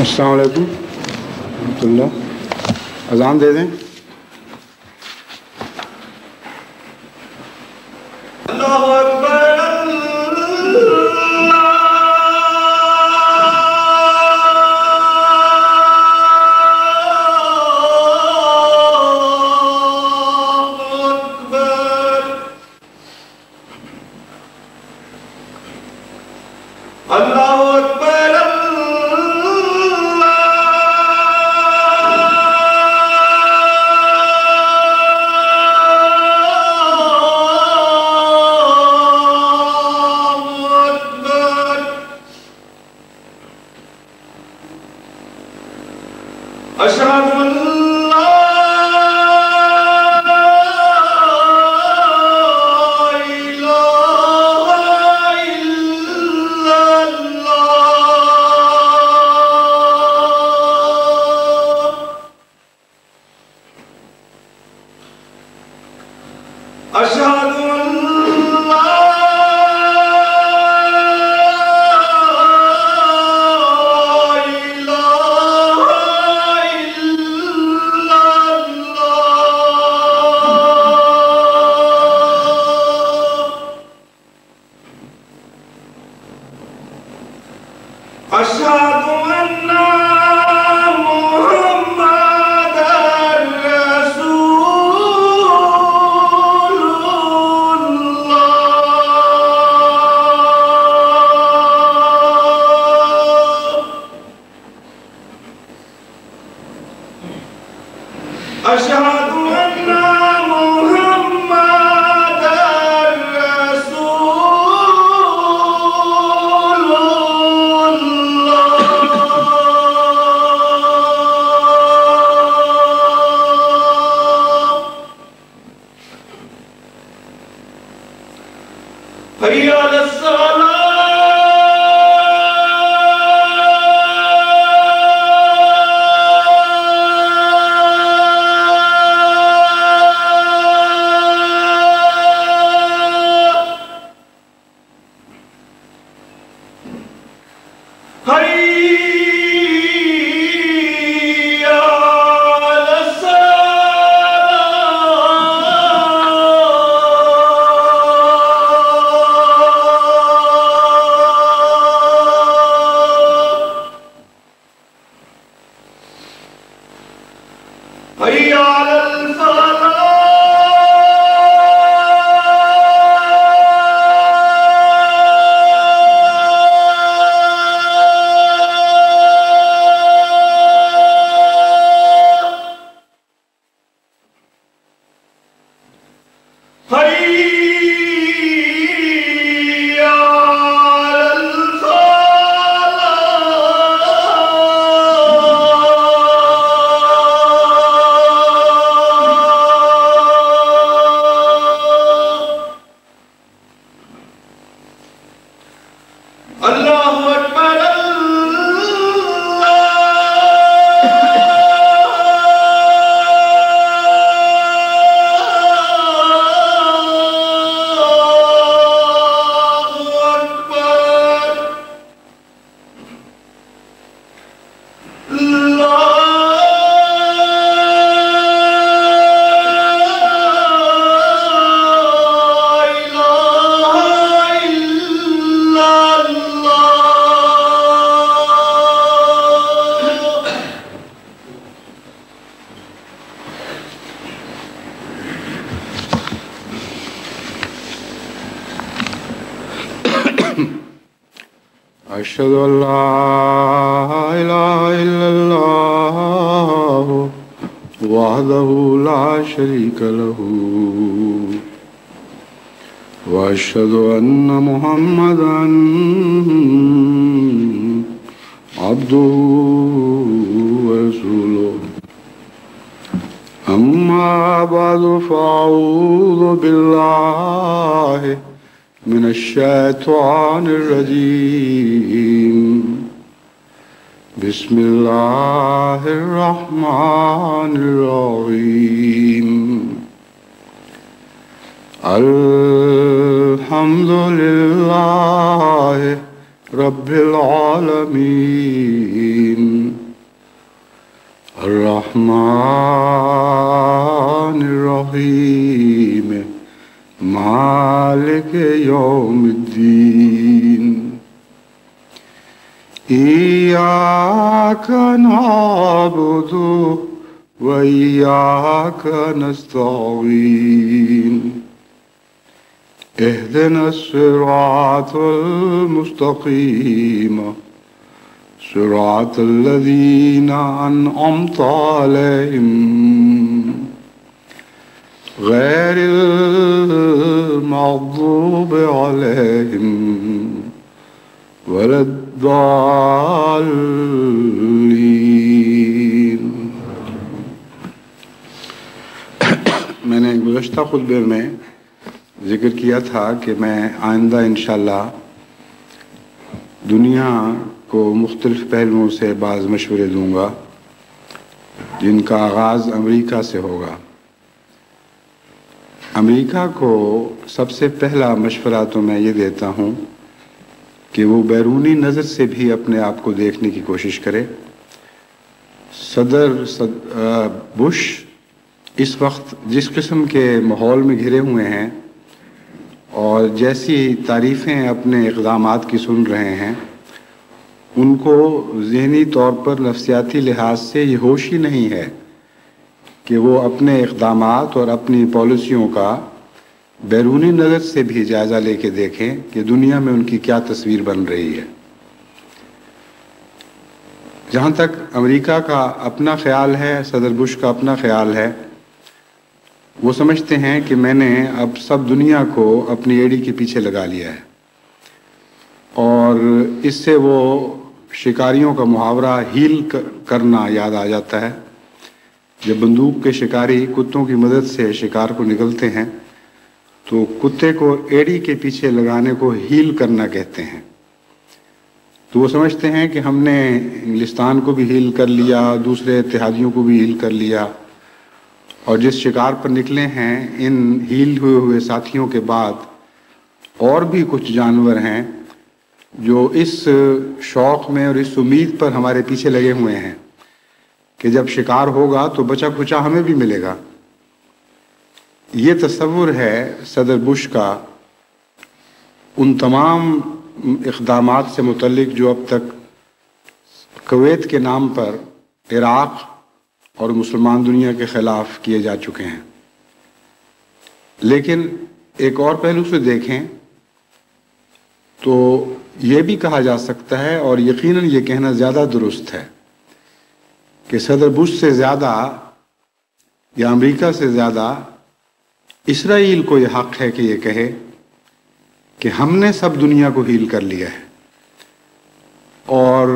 السلام علیکم ورحمۃ اللہ. اذان دے دیں. اللہ اکبر اشہد ان لا الہ الا اللہ. اشہد ان اشہد ان محمد رسول اللہ. اشہد ان محمد رسول حی علی الصلاۃ. حی علی الفلاح. اللہ اکبر اشہد ان لا الہ الا اللہ وحدہ لا شریک لہ واشہد ان محمدا عبدہ ورسولہ. اما بعد فاعوذ باللہ من الشیطان الرجیم. بسم اللہ الرحمن الرحیم. الحمد للہ رب العالمین. الرحمن الرحیم مالک یوم الدین ایاک نعبد و ایاک نستعین اهدنا الصراط المستقیم صراط الذین انعمت علیہم غیر المغضوب علیہم ولا الضالین۔ میں نے گزشتہ خطبے میں ذکر کیا تھا کہ میں آئندہ انشاءاللہ دنیا کو مختلف پہلوؤں سے بعض مشورے دوں گا، جن کا آغاز امریکہ سے ہوگا۔ امریکہ کو سب سے پہلا مشورہ تو میں یہ دیتا ہوں کہ وہ بیرونی نظر سے بھی اپنے آپ کو دیکھنے کی کوشش کرے۔ صدر بش اس وقت جس قسم کے ماحول میں گھرے ہوئے ہیں اور جیسی تعریفیں اپنے اقدامات کی سن رہے ہیں، ان کو ذہنی طور پر نفسیاتی لحاظ سے یہ ہوش ہی نہیں ہے کہ وہ اپنے اقدامات اور اپنی پالیسیوں کا بیرونی نظر سے بھی جائزہ لے کے دیکھیں کہ دنیا میں ان کی کیا تصویر بن رہی ہے۔ جہاں تک امریکہ کا اپنا خیال ہے، صدر بش کا اپنا خیال ہے، وہ سمجھتے ہیں کہ میں نے اب سب دنیا کو اپنی ایڑی کے پیچھے لگا لیا ہے، اور اس سے وہ شکاریوں کا محاورہ ہیل کرنا یاد آ جاتا ہے۔ جب بندوق کے شکاری کتوں کی مدد سے شکار کو نگلتے ہیں تو کتے کو ایڑی کے پیچھے لگانے کو ہیل کرنا کہتے ہیں۔ تو وہ سمجھتے ہیں کہ ہم نے انگلستان کو بھی ہیل کر لیا، دوسرے اتحادیوں کو بھی ہیل کر لیا، اور جس شکار پر نکلے ہیں ان ہیل ہوئے ساتھیوں کے بعد اور بھی کچھ جانور ہیں جو اس شوق میں اور اس امید پر ہمارے پیچھے لگے ہوئے ہیں کہ جب شکار ہوگا تو بچا کھچا ہمیں بھی ملے گا۔ یہ تصور ہے صدر بش کا ان تمام اقدامات سے متعلق جو اب تک کویت کے نام پر عراق اور مسلمان دنیا کے خلاف کیے جا چکے ہیں۔ لیکن ایک اور پہلو سے دیکھیں تو یہ بھی کہا جا سکتا ہے، اور یقیناً یہ کہنا زیادہ درست ہے، کہ صدر بش سے زیادہ یا امریکہ سے زیادہ اسرائیل کو یہ حق ہے کہ یہ کہے کہ ہم نے سب دنیا کو ہیل کر لیا ہے، اور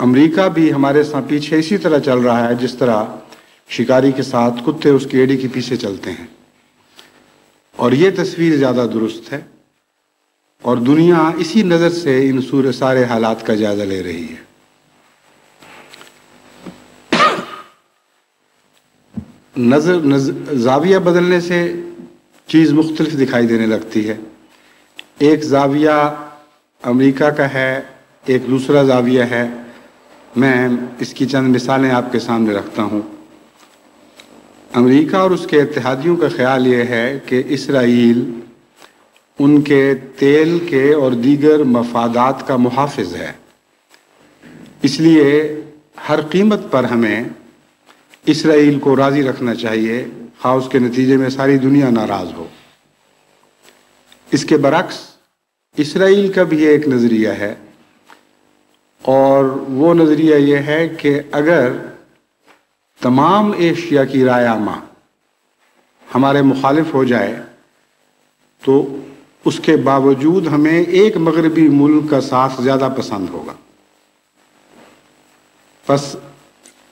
امریکہ بھی ہمارے ساتھ پیچھے اسی طرح چل رہا ہے جس طرح شکاری کے ساتھ کتے اس کی ایڑی کے پیچھے چلتے ہیں۔ اور یہ تصویر زیادہ درست ہے، اور دنیا اسی نظر سے ان سارے حالات کا جائزہ لے رہی ہے۔ زاویہ بدلنے سے چیز مختلف دکھائی دینے لگتی ہے۔ ایک زاویہ امریکہ کا ہے، ایک دوسرا زاویہ ہے۔ میں اس کی چند مثالیں آپ کے سامنے رکھتا ہوں۔ امریکہ اور اس کے اتحادیوں کا خیال یہ ہے کہ اسرائیل ان کے تیل کے اور دیگر مفادات کا محافظ ہے، اس لیے ہر قیمت پر ہمیں اسرائیل کو راضی رکھنا چاہیے، خواہ اس کے نتیجے میں ساری دنیا ناراض ہو۔ اس کے برعکس اسرائیل کا بھی ایک نظریہ ہے، اور وہ نظریہ یہ ہے کہ اگر تمام ایشیا کی رائے عامہ ہمارے مخالف ہو جائے تو اس کے باوجود ہمیں ایک مغربی ملک کا ساتھ زیادہ پسند ہوگا۔ پس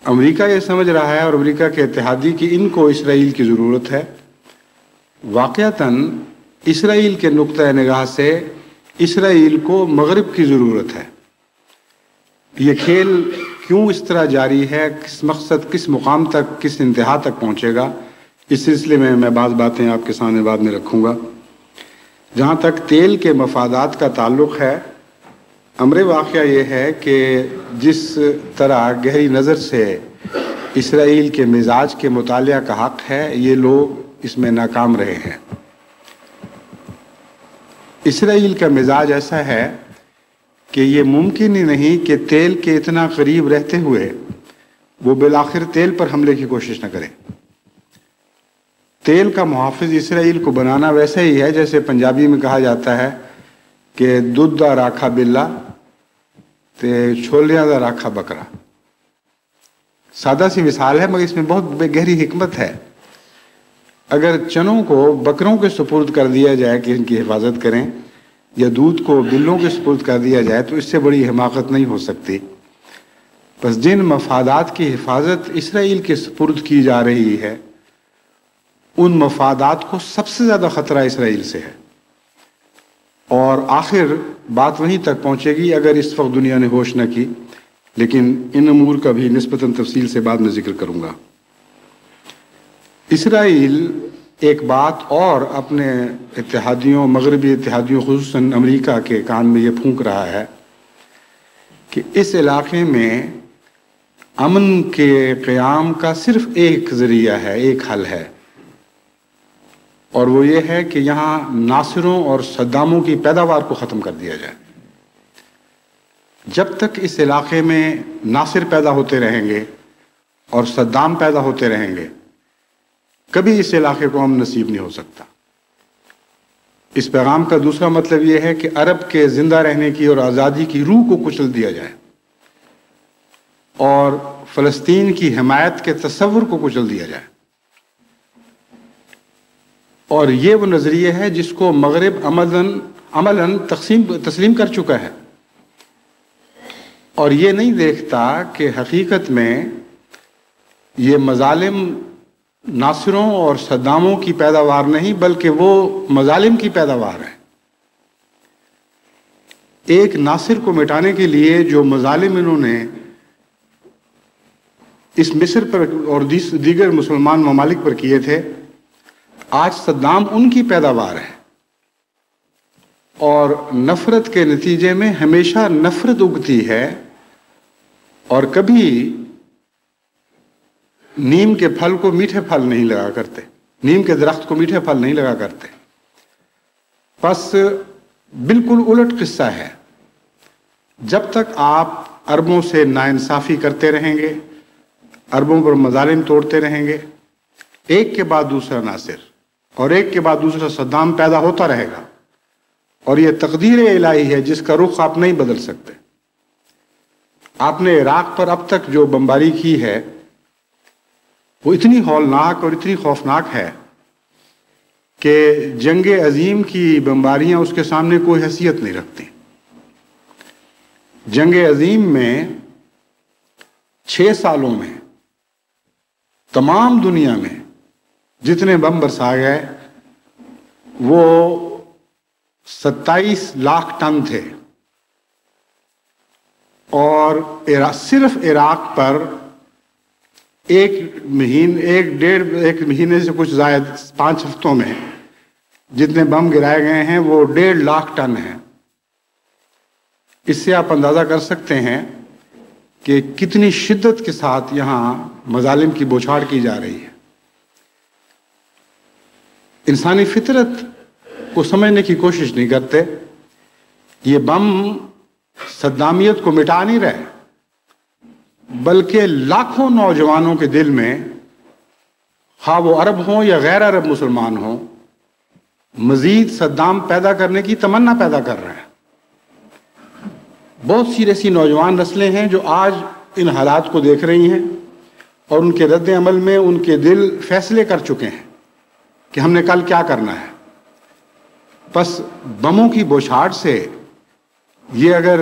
امریکہ یہ سمجھ رہا ہے، اور امریکہ کے اتحادی، کہ ان کو اسرائیل کی ضرورت ہے۔ واقعتاً اسرائیل کے نقطۂ نگاہ سے اسرائیل کو مغرب کی ضرورت ہے۔ یہ کھیل کیوں اس طرح جاری ہے، کس مقصد، کس مقام تک، کس انتہا تک پہنچے گا، اس سلسلے میں بعض باتیں آپ کے سامنے بعد میں رکھوں گا۔ جہاں تک تیل کے مفادات کا تعلق ہے، امر واقعہ یہ ہے کہ جس طرح گہری نظر سے اسرائیل کے مزاج کے مطالعہ کا حق ہے، یہ لوگ اس میں ناکام رہے ہیں۔ اسرائیل کا مزاج ایسا ہے کہ یہ ممکن ہی نہیں کہ تیل کے اتنا قریب رہتے ہوئے وہ بالآخر تیل پر حملے کی کوشش نہ کریں۔ تیل کا محافظ اسرائیل کو بنانا ویسا ہی ہے جیسے پنجابی میں کہا جاتا ہے کہ دودھ دا راکھا بلا تے چھولیاں دا راکھا بکرا۔ سادہ سی مثال ہے مگر اس میں بہت گہری حکمت ہے۔ اگر چنوں کو بکروں کے سپرد کر دیا جائے کہ ان کی حفاظت کریں، یا دودھ کو بلوں کے سپرد کر دیا جائے تو اس سے بڑی حماقت نہیں ہو سکتی۔ بس جن مفادات کی حفاظت اسرائیل کے سپرد کی جا رہی ہے، ان مفادات کو سب سے زیادہ خطرہ اسرائیل سے ہے، اور آخر بات وہیں تک پہنچے گی اگر اس وقت دنیا نے ہوش نہ کی، لیکن ان امور کا بھی نسبتاً تفصیل سے بعد میں ذکر کروں گا۔ اسرائیل ایک بات اور اپنے اتحادیوں، مغربی اتحادیوں خصوصاً امریکہ کے کان میں یہ پھونک رہا ہے کہ اس علاقے میں امن کے قیام کا صرف ایک ذریعہ ہے، ایک حل ہے، اور وہ یہ ہے کہ یہاں ناصروں اور صداموں کی پیداوار کو ختم کر دیا جائے۔ جب تک اس علاقے میں ناصر پیدا ہوتے رہیں گے اور صدام پیدا ہوتے رہیں گے، کبھی اس علاقے کو امن نصیب نہیں ہو سکتا۔ اس پیغام کا دوسرا مطلب یہ ہے کہ عرب کے زندہ رہنے کی اور آزادی کی روح کو کچل دیا جائے، اور فلسطین کی حمایت کے تصور کو کچل دیا جائے۔ اور یہ وہ نظریہ ہے جس کو مغرب عملاً تسلیم کر چکا ہے، اور یہ نہیں دیکھتا کہ حقیقت میں یہ مظالم ناصروں اور صداموں کی پیداوار نہیں بلکہ وہ مظالم کی پیداوار ہے۔ ایک ناصر کو مٹانے کے لیے جو مظالم انہوں نے اس مصر پر اور دیگر مسلمان ممالک پر کیے تھے، آج صدام ان کی پیداوار ہے، اور نفرت کے نتیجے میں ہمیشہ نفرت اگتی ہے، اور کبھی نیم کے پھل کو میٹھے پھل نہیں لگا کرتے، نیم کے درخت کو میٹھے پھل نہیں لگا کرتے۔ بس بالکل الٹ قصہ ہے۔ جب تک آپ عربوں سے ناانصافی کرتے رہیں گے، عربوں پر مظالم توڑتے رہیں گے، ایک کے بعد دوسرا ناصر اور ایک کے بعد دوسرا صدام پیدا ہوتا رہے گا، اور یہ تقدیر الہی ہے جس کا رخ آپ نہیں بدل سکتے۔ آپ نے عراق پر اب تک جو بمباری کی ہے وہ اتنی ہولناک اور اتنی خوفناک ہے کہ جنگ عظیم کی بمباریاں اس کے سامنے کوئی حیثیت نہیں رکھتی۔ جنگ عظیم میں 6 سالوں میں تمام دنیا میں جتنے بم برسائے گئے وہ 27 لاکھ ٹن تھے، اور صرف عراق پر ایک مہینے سے کچھ زائد 5 ہفتوں میں جتنے بم گرائے گئے ہیں وہ 1.5 لاکھ ٹن ہیں۔ اس سے آپ اندازہ کر سکتے ہیں کہ کتنی شدت کے ساتھ یہاں مظالم کی بوچھاڑ کی جا رہی ہے۔ انسانی فطرت کو سمجھنے کی کوشش نہیں کرتے۔ یہ بم صدامیت کو مٹا نہیں رہے بلکہ لاکھوں نوجوانوں کے دل میں، خواہ وہ عرب ہوں یا غیر عرب مسلمان ہوں، مزید صدام پیدا کرنے کی تمنا پیدا کر رہے ہیں۔ بہت سی ایسی نوجوان نسلیں ہیں جو آج ان حالات کو دیکھ رہی ہیں، اور ان کے رد عمل میں ان کے دل فیصلے کر چکے ہیں کہ ہم نے کل کیا کرنا ہے۔ بس بموں کی بوچھاڑ سے یہ اگر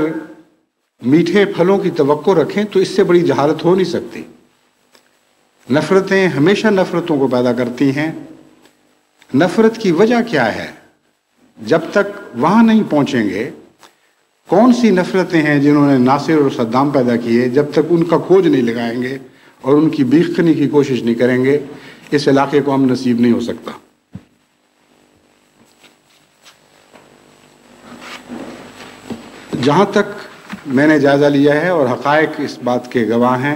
میٹھے پھلوں کی توقع رکھیں تو اس سے بڑی جہالت ہو نہیں سکتی۔ نفرتیں ہمیشہ نفرتوں کو پیدا کرتی ہیں۔ نفرت کی وجہ کیا ہے؟ جب تک وہاں نہیں پہنچیں گے کون سی نفرتیں ہیں جنہوں نے ناصر اور صدام پیدا کیے، جب تک ان کا کھوج نہیں لگائیں گے اور ان کی بیخ کرنے کی کوشش نہیں کریں گے، اس علاقے کو ہم نصیب نہیں ہو سکتا۔ جہاں تک میں نے جائزہ لیا ہے اور حقائق اس بات کے گواہ ہیں،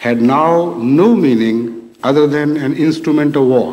had now no meaning other than an instrument of war.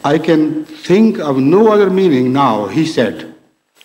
I can think of no other meaning now, he said.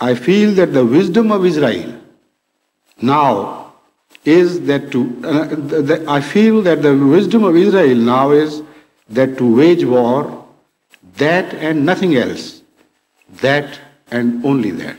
I feel that the wisdom of Israel now is that I feel that the wisdom of Israel now is that to wage war, that and nothing else, that and only that.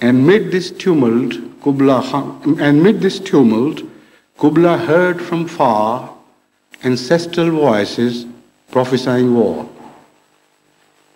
and mid this tumult Kubla heard from far ancestral voices prophesying war.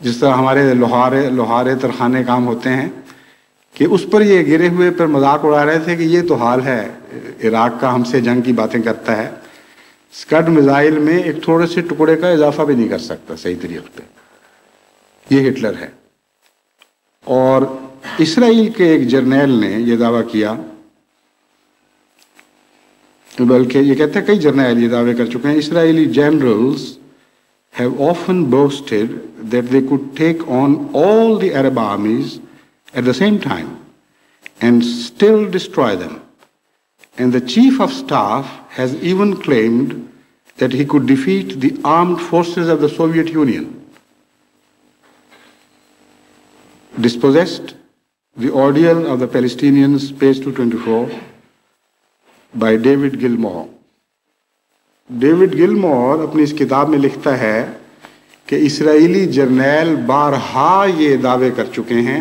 جس طرح ہمارے لوہارے ترخانے کام ہوتے ہیں، کہ اس پر یہ گرے ہوئے پر مذاق اڑا رہے تھے کہ یہ تو حال ہے عراق کا، ہم سے جنگ کی باتیں کرتا ہے، اسکڈ میزائل میں ایک تھوڑے سے ٹکڑے کا اضافہ بھی نہیں کر سکتا صحیح طریقے پہ، یہ ہٹلر ہے۔ اور اسرائیل کے ایک جرنیل نے یہ دعویٰ کیا، بلکہ یہ کہتے ہیں کئی جرنیل یہ دعوے کر چکے ہیں، اسرائیلی generals have often boasted that they could take on all the Arab armies at the same time and still destroy them. And the chief of staff has even claimed that he could defeat the armed forces of the Soviet Union. Dispossessed, the ordeal of the Palestinians, page 224, by David Gilmour. David گلمور اپنی اس کتاب میں لکھتا ہے کہ اسرائیلی جرنیل بارہا یہ دعوے کر چکے ہیں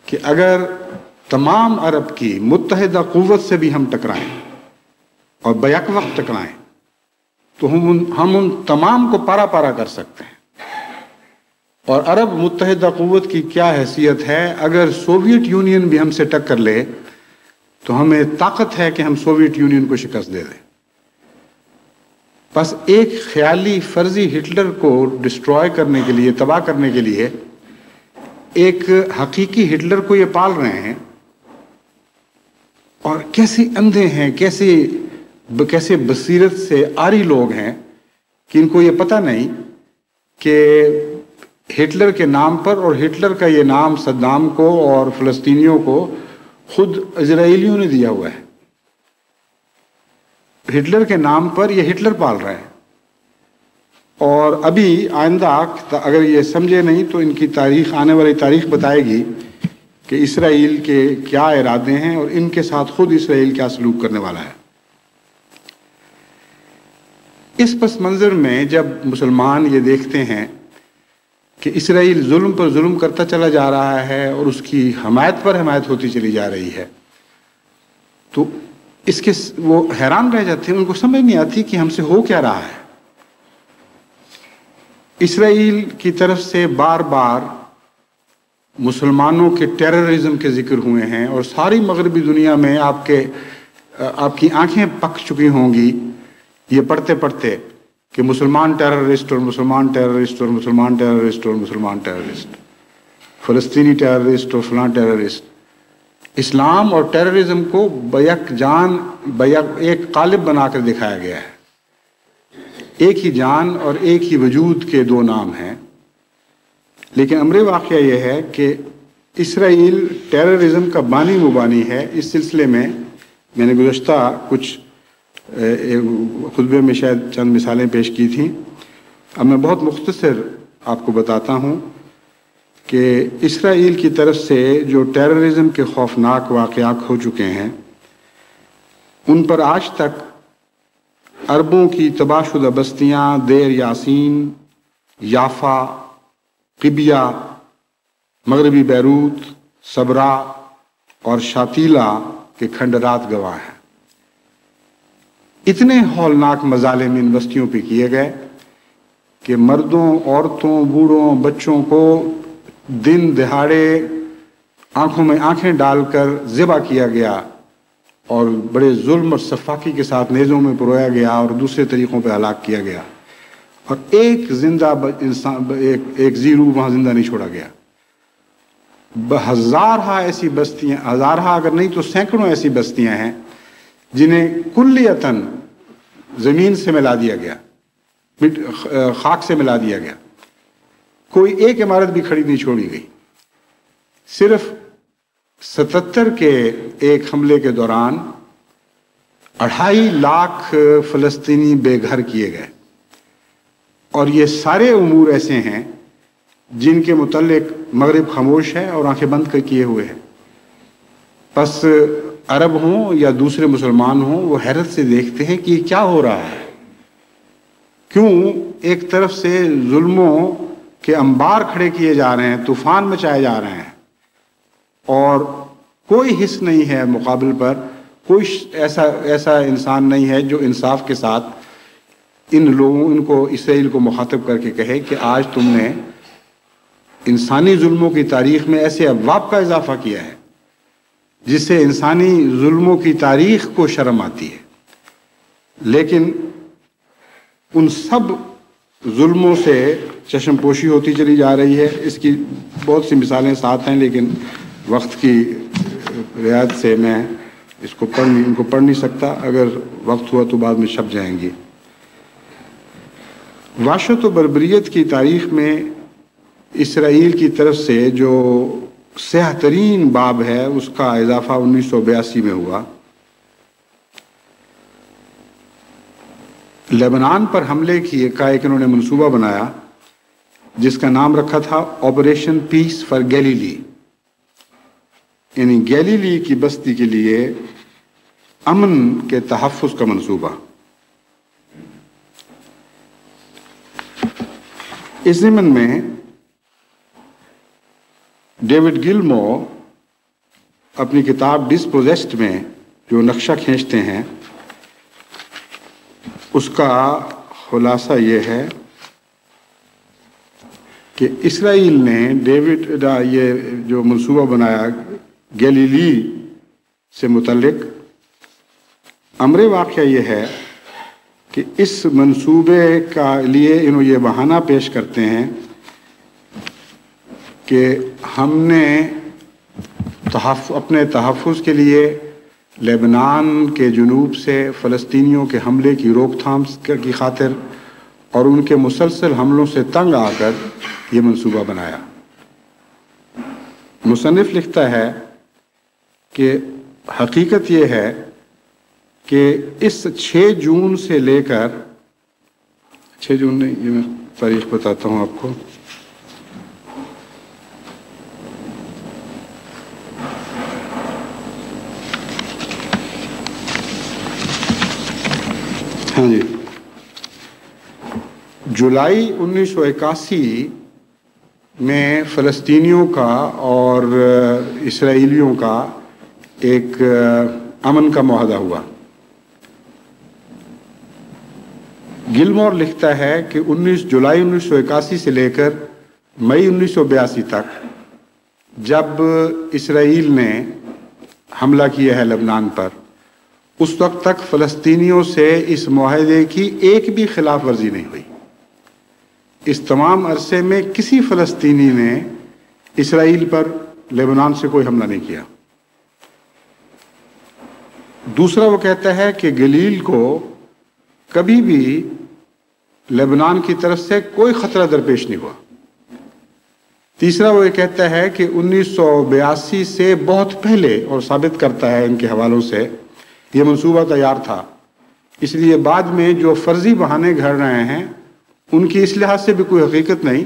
کہ اگر تمام عرب کی متحدہ قوت سے بھی ہم ٹکرائیں اور بیک وقت ٹکرائیں تو ہم ان تمام کو پارا پارا کر سکتے ہیں۔ اور عرب متحدہ قوت کی کیا حیثیت ہے، اگر سوویت یونین بھی ہم سے ٹکر لے تو ہمیں طاقت ہے کہ ہم سوویت یونین کو شکست دے دیں۔ بس ایک خیالی فرضی ہٹلر کو ڈسٹروائے کرنے کے لیے، تباہ کرنے کے لیے، ایک حقیقی ہٹلر کو یہ پال رہے ہیں۔ اور کیسے اندھے ہیں، کیسے بصیرت سے عاری لوگ ہیں کہ ان کو یہ پتہ نہیں کہ ہٹلر کے نام پر، اور ہٹلر کا یہ نام صدام کو اور فلسطینیوں کو خود اسرائیلیوں نے دیا ہوا ہے۔ ہٹلر کے نام پر یہ ہٹلر پال رہے ہیں۔ اور ابھی آئندہ اگر یہ سمجھے نہیں تو ان کی تاریخ، آنے والی تاریخ بتائے گی کہ اسرائیل کے کیا ارادے ہیں اور ان کے ساتھ خود اسرائیل کیا سلوک کرنے والا ہے۔ اس پس منظر میں جب مسلمان یہ دیکھتے ہیں کہ اسرائیل ظلم پر ظلم کرتا چلا جا رہا ہے اور اس کی حمایت پر حمایت ہوتی چلی جا رہی ہے، تو اس کے وہ حیران رہ جاتے ہیں، ان کو سمجھ نہیں آتی کہ ہم سے ہو کیا رہا ہے۔ اسرائیل کی طرف سے بار بار مسلمانوں کے ٹیررزم کے ذکر ہوئے ہیں، اور ساری مغربی دنیا میں آپ کی آنکھیں پک چکی ہوں گی یہ پڑھتے پڑھتے کہ مسلمان ٹیررسٹ اور مسلمان ٹیررسٹ اور مسلمان ٹیررسٹ اور مسلمان ٹیررسٹ، فلسطینی ٹیررسٹ اور فلاں ٹیررسٹ۔ اسلام اور ٹیررزم کو ایک قالب بنا کر دکھایا گیا ہے۔ ایک ہی جان اور ایک ہی وجود کے دو نام ہیں، لیکن امر واقعہ یہ ہے کہ اسرائیل ٹیررزم کا بانی مبانی ہے۔ اس سلسلے میں نے گزشتہ کچھ خطبے میں شاید چند مثالیں پیش کی تھیں، اب میں بہت مختصر آپ کو بتاتا ہوں کہ اسرائیل کی طرف سے جو ٹیررزم کے خوفناک واقعات ہو چکے ہیں، ان پر آج تک عربوں کی تباہ شدہ بستیاں دیر یاسین، یافا، قبیہ، مغربی بیروت، صبرا اور شاتیلا کے کھنڈرات گواہ ہیں۔ اتنے ہولناک مظالم ان بستیوں پہ کیے گئے کہ مردوں، عورتوں، بوڑھوں، بچوں کو دن دہاڑے آنکھوں میں آنکھیں ڈال کر ذبح کیا گیا، اور بڑے ظلم اور سفاکی کے ساتھ نیزوں میں پرویا گیا اور دوسرے طریقوں پہ ہلاک کیا گیا، اور ایک زندہ انسان، ایک زیرو وہاں زندہ نہیں چھوڑا گیا۔ ہزارہا ایسی بستیاں، ہزارہا اگر نہیں تو سینکڑوں ایسی بستیاں ہیں جنہیں کلیتاً زمین سے ملا دیا گیا، خاک سے ملا دیا گیا، کوئی ایک عمارت بھی کھڑی نہیں چھوڑی گئی۔ صرف 77 کے ایک حملے کے دوران 2.5 لاکھ فلسطینی بے گھر کیے گئے، اور یہ سارے امور ایسے ہیں جن کے متعلق مغرب خاموش ہے اور آنکھیں بند کر کیے ہوئے ہے۔ بس عرب ہوں یا دوسرے مسلمان ہوں، وہ حیرت سے دیکھتے ہیں کہ یہ کیا ہو رہا ہے، کیوں ایک طرف سے ظلموں کے انبار کھڑے کیے جا رہے ہیں، طوفان مچائے جا رہے ہیں، اور کوئی حس نہیں ہے مقابل پر، کوئی ایسا انسان نہیں ہے جو انصاف کے ساتھ ان کو اسرائیل کو مخاطب کر کے کہے کہ آج تم نے انسانی ظلموں کی تاریخ میں ایسے ابواب کا اضافہ کیا ہے جس سے انسانی ظلموں کی تاریخ کو شرم آتی ہے، لیکن ان سب ظلموں سے چشم پوشی ہوتی چلی جا رہی ہے۔ اس کی بہت سی مثالیں ساتھ ہیں، لیکن وقت کی رعایت سے میں ان کو پڑھ نہیں سکتا، اگر وقت ہوا تو بعد میں چھپ جائیں گی۔ وحشت و بربریت کی تاریخ میں اسرائیل کی طرف سے جو سیاہ ترین باب ہے اس کا اضافہ 1982 میں ہوا۔ لبنان پر حملے کا ایک انہوں نے منصوبہ بنایا جس کا نام رکھا تھا آپریشن پیس فار گیلیلی، یعنی گیلیلی کی بستی کے لیے امن کے تحفظ کا منصوبہ۔ اس ضمن میں ڈیوڈ گلمور اپنی کتاب ڈسپوزیسڈ میں جو نقشہ کھینچتے ہیں اس کا خلاصہ یہ ہے کہ اسرائیل نے یہ جو منصوبہ بنایا گیلیلی سے متعلق، امر واقعہ یہ ہے کہ اس منصوبے کا لیے انہوں یہ بہانہ پیش کرتے ہیں کہ ہم نے اپنے تحفظ کے لیے لبنان کے جنوب سے فلسطینیوں کے حملے کی روک تھام کی خاطر اور ان کے مسلسل حملوں سے تنگ آ کر یہ منصوبہ بنایا۔ مصنف لکھتا ہے کہ حقیقت یہ ہے کہ اس 6 جون سے لے کر 6 جون نہیں، یہ میں تاریخ بتاتا ہوں آپ کو، ہاں جی، جولائی 1981 میں فلسطینیوں کا اور اسرائیلیوں کا ایک امن کا معاہدہ ہوا۔ گلمور لکھتا ہے کہ 19 جولائی 1981 سے لے کر مئی 1982 تک جب اسرائیل نے حملہ کیا ہے لبنان پر، اس وقت تک فلسطینیوں سے اس معاہدے کی ایک بھی خلاف ورزی نہیں ہوئی۔ اس تمام عرصے میں کسی فلسطینی نے اسرائیل پر لبنان سے کوئی حملہ نہیں کیا۔ دوسرا وہ کہتا ہے کہ گلیل کو کبھی بھی لبنان کی طرف سے کوئی خطرہ درپیش نہیں ہوا۔ تیسرا وہ یہ کہتا ہے کہ 1982 سے بہت پہلے، اور ثابت کرتا ہے ان کے حوالوں سے، یہ منصوبہ تیار تھا، اس لیے بعد میں جو فرضی بہانے گھڑ رہے ہیں ان کی اس لحاظ سے بھی کوئی حقیقت نہیں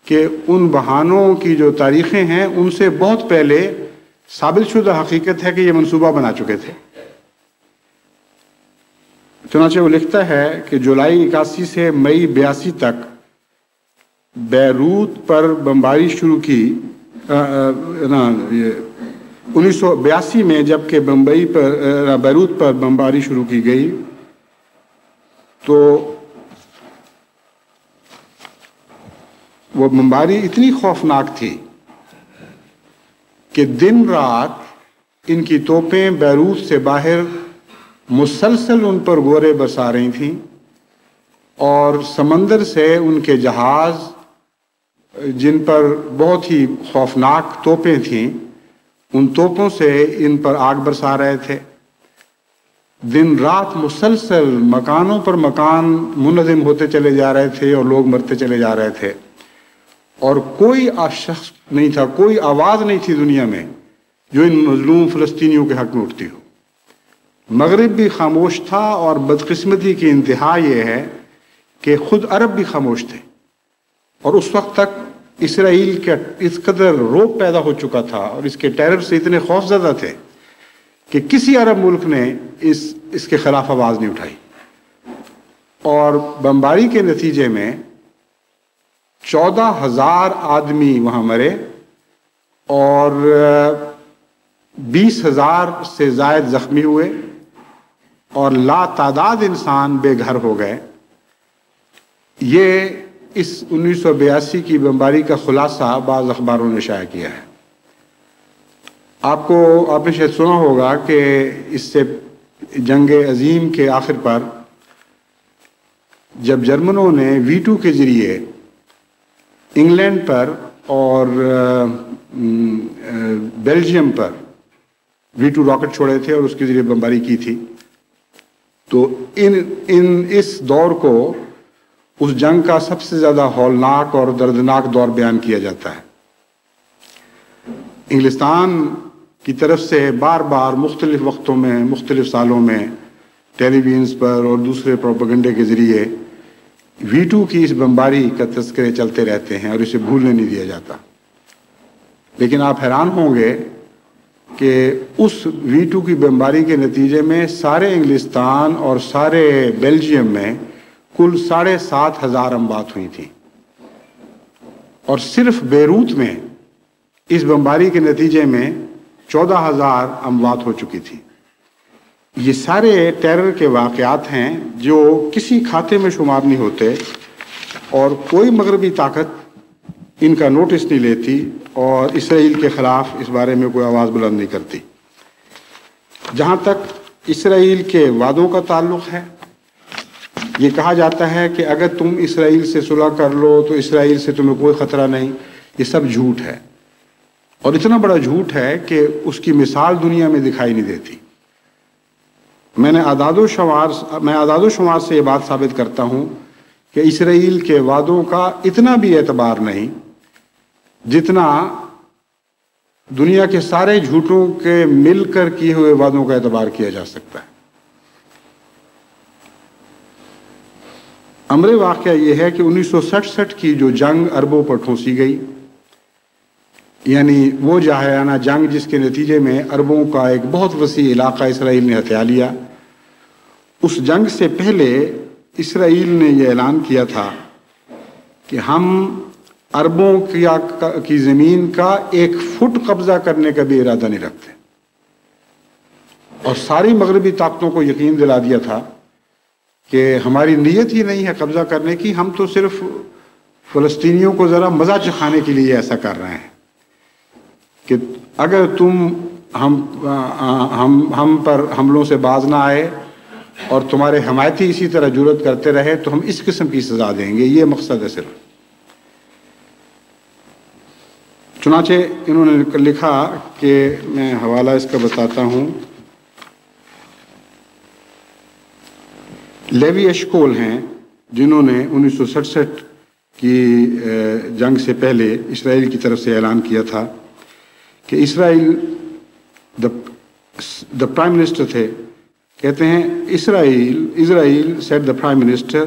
کہ ان بہانوں کی جو تاریخیں ہیں ان سے بہت پہلے ثابت شدہ حقیقت ہے کہ یہ منصوبہ بنا چکے تھے۔ چنانچہ وہ لکھتا ہے کہ جولائی 81 سے مئی 82 تک بیروت پر بمباری شروع کی، 1982 میں جب کہ بیروت پر بمباری شروع کی گئی تو وہ بمباری اتنی خوفناک تھی کہ دن رات ان کی توپیں بیروت سے باہر مسلسل ان پر گورے برسا رہی تھیں، اور سمندر سے ان کے جہاز جن پر بہت ہی خوفناک توپیں تھیں ان توپوں سے ان پر آگ برسا رہے تھے۔ دن رات مسلسل مکانوں پر مکان منہدم ہوتے چلے جا رہے تھے اور لوگ مرتے چلے جا رہے تھے، اور کوئی شخص نہیں تھا، کوئی آواز نہیں تھی دنیا میں جو ان مظلوم فلسطینیوں کے حق میں اٹھتی ہو۔ مغرب بھی خاموش تھا، اور بدقسمتی کی انتہا یہ ہے کہ خود عرب بھی خاموش تھے، اور اس وقت تک اسرائیل کا اس قدر رعب پیدا ہو چکا تھا اور اس کے ٹیرر سے اتنے خوف زدہ تھے کہ کسی عرب ملک نے اس کے خلاف آواز نہیں اٹھائی، اور بمباری کے نتیجے میں 14,000 آدمی وہاں مرے اور 20,000 سے زائد زخمی ہوئے اور لا تعداد انسان بے گھر ہو گئے۔ یہ اس 1982 کی بمباری کا خلاصہ بعض اخباروں نے شائع کیا ہے۔ آپ نے شاید سنا ہوگا کہ اس سے جنگ عظیم کے آخر پر جب جرمنوں نے ویٹو کے ذریعے انگلینڈ پر اور بیلجیم پر ویٹو راکٹ چھوڑے تھے اور اس کے ذریعے بمباری کی تھی، تو اس دور کو اس جنگ کا سب سے زیادہ ہولناک اور دردناک دور بیان کیا جاتا ہے۔ انگلستان کی طرف سے بار بار مختلف وقتوں میں، مختلف سالوں میں ٹیلی ویژنز پر اور دوسرے پروپیگنڈے کے ذریعے ویٹو کی اس بمباری کا تذکرے چلتے رہتے ہیں اور اسے بھولنے نہیں دیا جاتا۔ لیکن آپ حیران ہوں گے کہ اس ویٹو کی بمباری کے نتیجے میں سارے انگلستان اور سارے بیلجیم میں کل 7,500 اموات ہوئی تھیں، اور صرف بیروت میں اس بمباری کے نتیجے میں 14,000 اموات ہو چکی تھی۔ یہ سارے ٹیرر کے واقعات ہیں جو کسی کھاتے میں شمار نہیں ہوتے، اور کوئی مغربی طاقت ان کا نوٹس نہیں لیتی اور اسرائیل کے خلاف اس بارے میں کوئی آواز بلند نہیں کرتی۔ جہاں تک اسرائیل کے وعدوں کا تعلق ہے، یہ کہا جاتا ہے کہ اگر تم اسرائیل سے صلح کر لو تو اسرائیل سے تمہیں کوئی خطرہ نہیں، یہ سب جھوٹ ہے، اور اتنا بڑا جھوٹ ہے کہ اس کی مثال دنیا میں دکھائی نہیں دیتی۔ میں اعداد و شمار سے یہ بات ثابت کرتا ہوں کہ اسرائیل کے وعدوں کا اتنا بھی اعتبار نہیں جتنا دنیا کے سارے جھوٹوں کے مل کر کیے ہوئے وعدوں کا اعتبار کیا جا سکتا ہے۔ امر واقعہ یہ ہے کہ 1967 کی جو جنگ عربوں پر ٹھونسی گئی، یعنی وہ جاہلانہ جنگ جس کے نتیجے میں عربوں کا ایک بہت وسیع علاقہ اسرائیل نے ہتھیا لیا، اس جنگ سے پہلے اسرائیل نے یہ اعلان کیا تھا کہ ہم عربوں کی زمین کا 1 فٹ قبضہ کرنے کا بھی ارادہ نہیں رکھتے، اور ساری مغربی طاقتوں کو یقین دلا دیا تھا کہ ہماری نیت ہی نہیں ہے قبضہ کرنے کی، ہم تو صرف فلسطینیوں کو ذرا مزہ چکھانے کے لیے ایسا کر رہے ہیں کہ اگر تم ہم پر حملوں سے باز نہ آئے اور تمہارے حمایتی اسی طرح جرأت کرتے رہے تو ہم اس قسم کی سزا دیں گے، یہ مقصد ہے صرف۔ چنانچہ انہوں نے لکھا کہ میں حوالہ اس کا بتاتا ہوں، لیوی اشکول ہیں جنہوں نے 1967 کی جنگ سے پہلے اسرائیل کی طرف سے اعلان کیا تھا کہ اسرائیل دا پرائم منسٹر تھے، کہتے ہیں Israel said the prime minister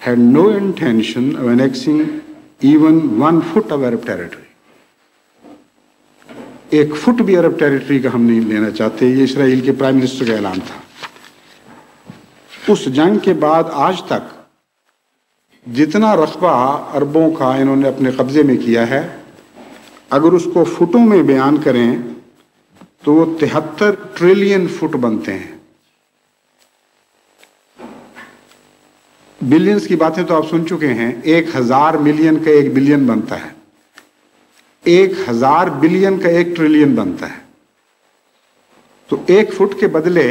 had no intention of annexing even 1 foot of Arab territory. 1 fit بھی عرب ٹیریٹری کا ہم نہیں لینا چاہتے، یہ اسرائیل کے پرائم منسٹر کا اعلان تھا۔ اس جنگ کے بعد آج تک جتنا رقبہ عربوں کا انہوں نے اپنے قبضے میں کیا ہے، اگر اس کو فٹوں میں بیان کریں تو وہ 73 ٹریلین فٹ بنتے ہیں۔ بلینز کی باتیں تو آپ سن چکے ہیں، 1000 ملین کا 1 بلین بنتا ہے، 1000 بلین کا 1 ٹریلین بنتا ہے، تو 1 فٹ کے بدلے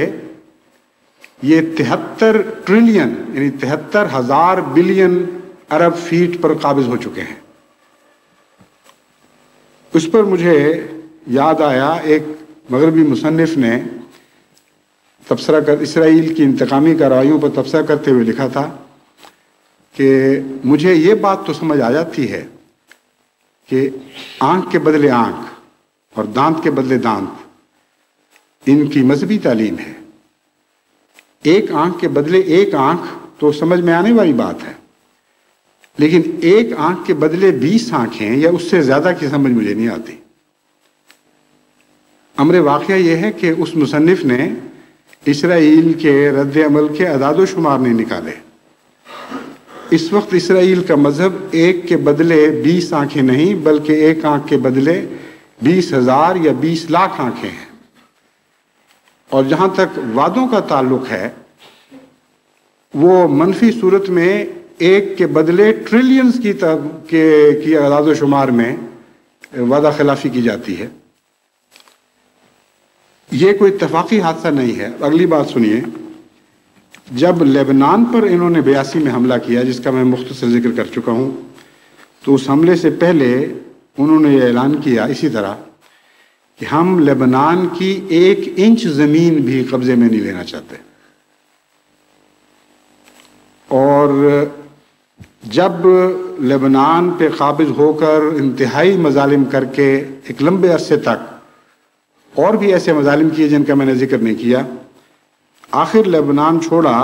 یہ 73 ٹریلین یعنی 73,000 بلین عرب فیٹ پر قابض ہو چکے ہیں۔ اس پر مجھے یاد آیا، ایک مغربی مصنف نے تبصرہ کر اسرائیل کی انتقامی کارروائیوں پر تبصرہ کرتے ہوئے لکھا تھا کہ مجھے یہ بات تو سمجھ آ جاتی ہے کہ آنکھ کے بدلے آنکھ اور دانت کے بدلے دانت ان کی مذہبی تعلیم ہے۔ 1 آنکھ کے بدلے 1 آنکھ تو سمجھ میں آنے والی بات ہے، لیکن 1 آنکھ کے بدلے 20 آنکھیں یا اس سے زیادہ کی سمجھ مجھے نہیں آتی۔ امر واقعہ یہ ہے کہ اس مصنف نے اسرائیل کے رد عمل کے اعداد و شمار نہیں نکالے۔ اس وقت اسرائیل کا مذہب 1 کے بدلے 20 آنکھیں نہیں بلکہ 1 آنکھ کے بدلے 20,000 یا 20 لاکھ آنکھیں ہیں۔ اور جہاں تک وعدوں کا تعلق ہے، وہ منفی صورت میں ایک کے بدلے ٹریلینز کی اعداد و شمار میں وعدہ خلافی کی جاتی ہے. یہ کوئی اتفاقی حادثہ نہیں ہے. اگلی بات سنیے. جب لیبنان پر انہوں نے 82 میں حملہ کیا، جس کا میں مختصر ذکر کر چکا ہوں، تو اس حملے سے پہلے انہوں نے یہ اعلان کیا اسی طرح کہ ہم لیبنان کی 1 انچ زمین بھی قبضے میں نہیں لینا چاہتے. اور جب لیبنان پہ قابض ہو کر انتہائی مظالم کر کے ایک لمبے عرصے تک اور بھی ایسے مظالم کیے جن کا میں نے ذکر نہیں کیا، آخر لیبنان چھوڑا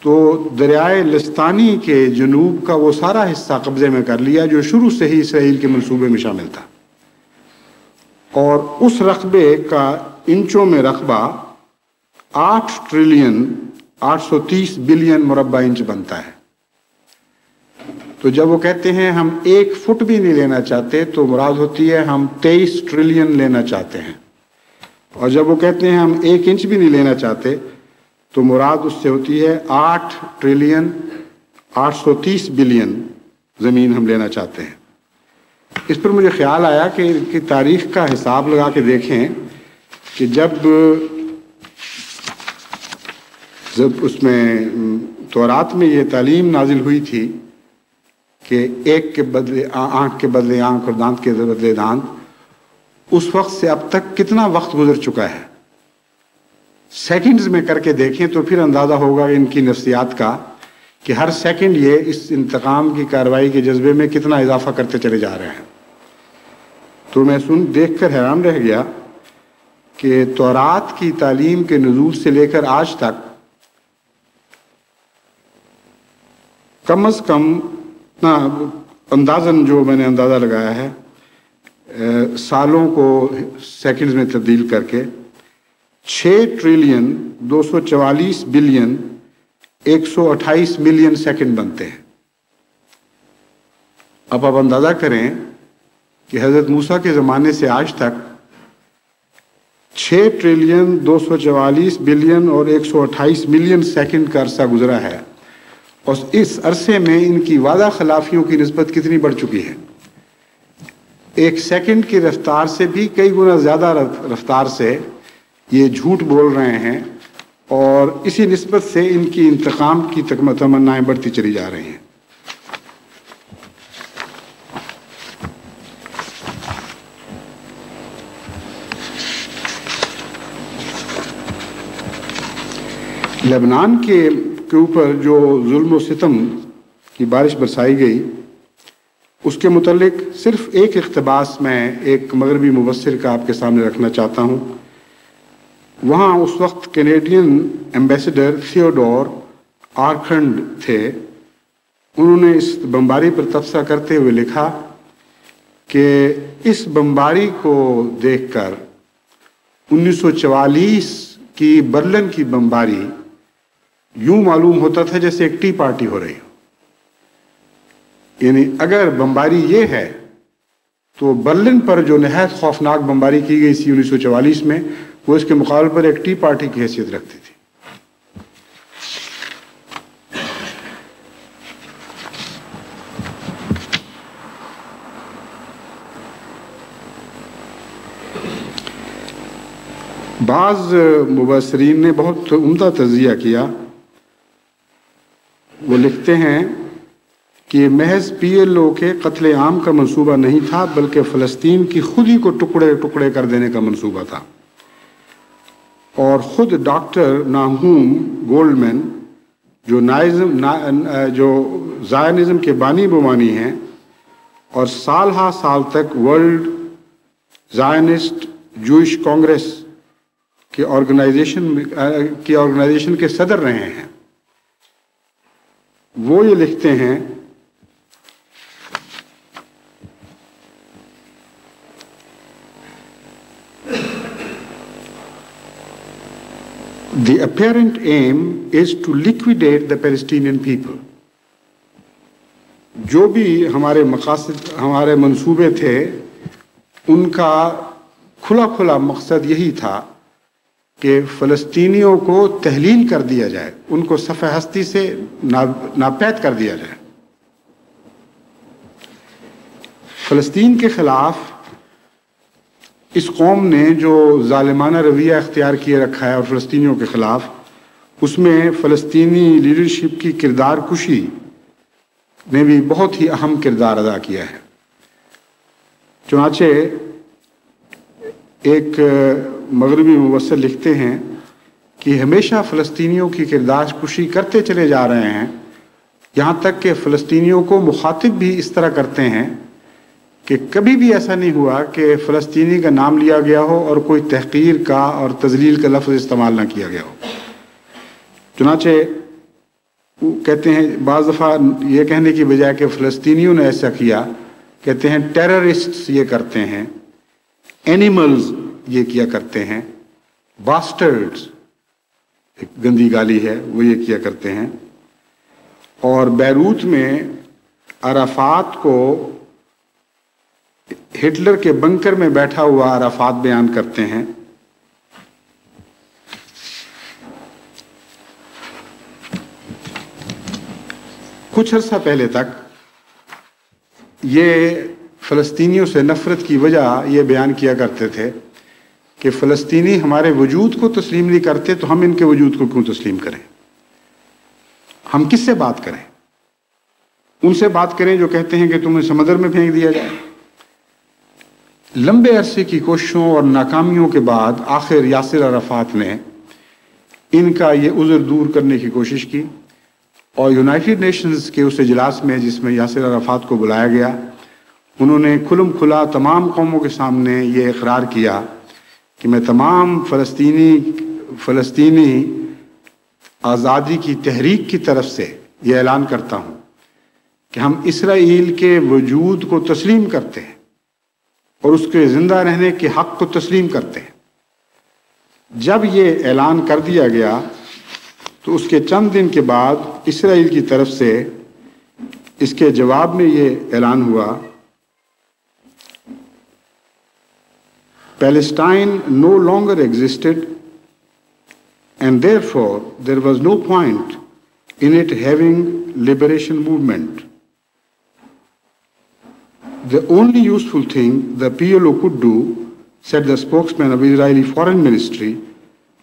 تو دریائے لستانی کے جنوب کا وہ سارا حصہ قبضے میں کر لیا جو شروع سے ہی اسرائیل کے منصوبے میں شامل تھا. اور اس رقبے کا انچوں میں رقبہ 8 ٹریلین 830 بلین مربع انچ بنتا ہے. تو جب وہ کہتے ہیں ہم 1 فٹ بھی نہیں لینا چاہتے تو مراد ہوتی ہے ہم 23 ٹریلین لینا چاہتے ہیں. اور جب وہ کہتے ہیں ہم 1 انچ بھی نہیں لینا چاہتے تو مراد اس سے ہوتی ہے 8 ٹریلین 830 بلین زمین ہم لینا چاہتے ہیں. اس پر مجھے خیال آیا کہ تاریخ کا حساب لگا کے دیکھیں کہ جب اس میں تورات میں یہ تعلیم نازل ہوئی تھی کہ ایک کے بدلے آنکھ کے بدلے آنکھ اور دانت کے بدلے دانت، اس وقت سے اب تک کتنا وقت گزر چکا ہے. سیکنڈز میں کر کے دیکھیں تو پھر اندازہ ہوگا ان کی نفسیات کا کہ ہر سیکنڈ یہ اس انتقام کی کارروائی کے جذبے میں کتنا اضافہ کرتے چلے جا رہے ہیں. تو میں دیکھ کر حیران رہ گیا کہ تورات کی تعلیم کے نزول سے لے کر آج تک کم از کم اندازاً جو میں نے اندازہ لگایا ہے سالوں کو سیکنڈز میں تبدیل کر کے 6 ٹریلین 244 بلین 128 ملین سیکنڈ بنتے ہیں. اب آپ اندازہ کریں کہ حضرت موسیٰ کے زمانے سے آج تک 6 ٹریلین 244 بلین اور 128 ملین سیکنڈ کا عرصہ گزرا ہے، اور اس عرصے میں ان کی وعدہ خلافیوں کی نسبت کتنی بڑھ چکی ہے. 1 سیکنڈ کی رفتار سے بھی کئی گنا زیادہ رفتار سے یہ جھوٹ بول رہے ہیں، اور اسی نسبت سے ان کی انتقام کی تمنائیں بڑھتی چلی جا رہی ہیں. لبنان کے اوپر جو ظلم و ستم کی بارش برسائی گئی، اس کے متعلق صرف ایک اقتباس میں ایک مغربی مبصر کا آپ کے سامنے رکھنا چاہتا ہوں. وہاں اس وقت کینیڈین ایمبیسڈر تھیوڈور آرکھنڈ تھے. انہوں نے اس بمباری پر تبصرہ کرتے ہوئے لکھا کہ اس بمباری کو دیکھ کر 1944 کی برلن کی بمباری یوں معلوم ہوتا تھا جیسے ایک ٹی پارٹی ہو رہی ہو. یعنی اگر بمباری یہ ہے تو برلن پر جو نہایت خوفناک بمباری کی گئی تھی 1944 میں، وہ اس کے مقابلے پر ایک ٹی پارٹی کی حیثیت رکھتی تھی. بعض مبصرین نے بہت عمدہ تجزیہ کیا. وہ لکھتے ہیں کہ محض پی ایل او کے قتل عام کا منصوبہ نہیں تھا، بلکہ فلسطین کی خود ہی کو ٹکڑے ٹکڑے کر دینے کا منصوبہ تھا. اور خود ڈاکٹر ناہوم گولڈمین جو زائنزم کے بانی بمانی ہیں اور سال ہا سال تک ورلڈ زائنسٹ جوئش کانگریس کی آرگنائزیشن کے صدر رہے ہیں، وہ یہ لکھتے ہیں The apparent aim is to liquidate the Palestinian people. جو بھی ہمارے مقاصد ہمارے منصوبے تھے ان کا کھلا کھلا مقصد یہی تھا کہ فلسطینیوں کو تحلیل کر دیا جائے، ان کو صفحہ ہستی سے ناپید کر دیا جائے۔ فلسطین کے خلاف اس قوم نے جو ظالمانہ رویہ اختیار کیے رکھا ہے اور فلسطینیوں کے خلاف، اس میں فلسطینی لیڈرشپ کی کردار کشی نے بھی بہت ہی اہم کردار ادا کیا ہے۔ چنانچہ ایک مغربی مبصر لکھتے ہیں کہ ہمیشہ فلسطینیوں کی کردار کشی کرتے چلے جا رہے ہیں، یہاں تک کہ فلسطینیوں کو مخاطب بھی اس طرح کرتے ہیں کہ کبھی بھی ایسا نہیں ہوا کہ فلسطینی کا نام لیا گیا ہو اور کوئی تحقیر کا اور تذلیل کا لفظ استعمال نہ کیا گیا ہو۔ چنانچہ کہتے ہیں بعض دفعہ یہ کہنے کی بجائے کہ فلسطینیوں نے ایسا کیا، کہتے ہیں ٹیررسٹس یہ کرتے ہیں، اینیملز یہ کیا کرتے ہیں، باسٹرڈز ایک گندی گالی ہے وہ یہ کیا کرتے ہیں۔ اور بیروت میں عرفات کو ہٹلر کے بنکر میں بیٹھا ہوا عرفات بیان کرتے ہیں۔ کچھ عرصہ پہلے تک یہ فلسطینیوں سے نفرت کی وجہ یہ بیان کیا کرتے تھے کہ فلسطینی ہمارے وجود کو تسلیم نہیں کرتے تو ہم ان کے وجود کو کیوں تسلیم کریں، ہم کس سے بات کریں، ان سے بات کریں جو کہتے ہیں کہ تمہیں سمندر میں پھینک دیا جائے۔ لمبے عرصے کی کوششوں اور ناکامیوں کے بعد آخر یاسر عرفات نے ان کا یہ عذر دور کرنے کی کوشش کی اور یونائٹڈ نیشنز کے اس اجلاس میں جس میں یاسر عرفات کو بلایا گیا، انہوں نے کھلم کھلا تمام قوموں کے سامنے یہ اقرار کیا کہ میں تمام فلسطینی آزادی کی تحریک کی طرف سے یہ اعلان کرتا ہوں کہ ہم اسرائیل کے وجود کو تسلیم کرتے ہیں اور اس کے زندہ رہنے کے حق کو تسلیم کرتے ہیں۔ جب یہ اعلان کر دیا گیا تو اس کے چند دن کے بعد اسرائیل کی طرف سے اس کے جواب میں یہ اعلان ہوا، Palestine no longer existed and therefore there was no point in it having liberation movement. The only useful thing the PLO could do, said the spokesman of Israeli Foreign Ministry,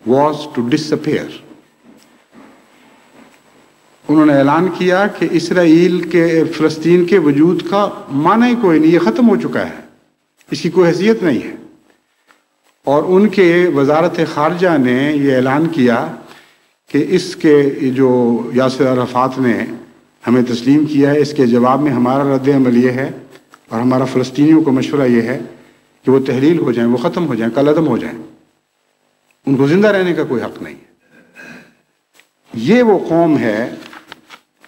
was to disappear. انہوں نے اعلان کیا کہ اسرائیل کے فلسطین کے وجود کا معنی ہی کوئی نہیں، یہ ختم ہو چکا ہے، اس کی کوئی حیثیت نہیں ہے۔ اور ان کے وزارت خارجہ نے یہ اعلان کیا کہ اس کے جو یاسر عرفات نے ہمیں تسلیم کیا ہے، اس کے جواب میں ہمارا رد عمل یہ ہے اور ہمارا فلسطینیوں کو مشورہ یہ ہے کہ وہ تحلیل ہو جائیں، وہ ختم ہو جائیں، کالعدم ہو جائیں، ان کو زندہ رہنے کا کوئی حق نہیں ہے۔ یہ وہ قوم ہے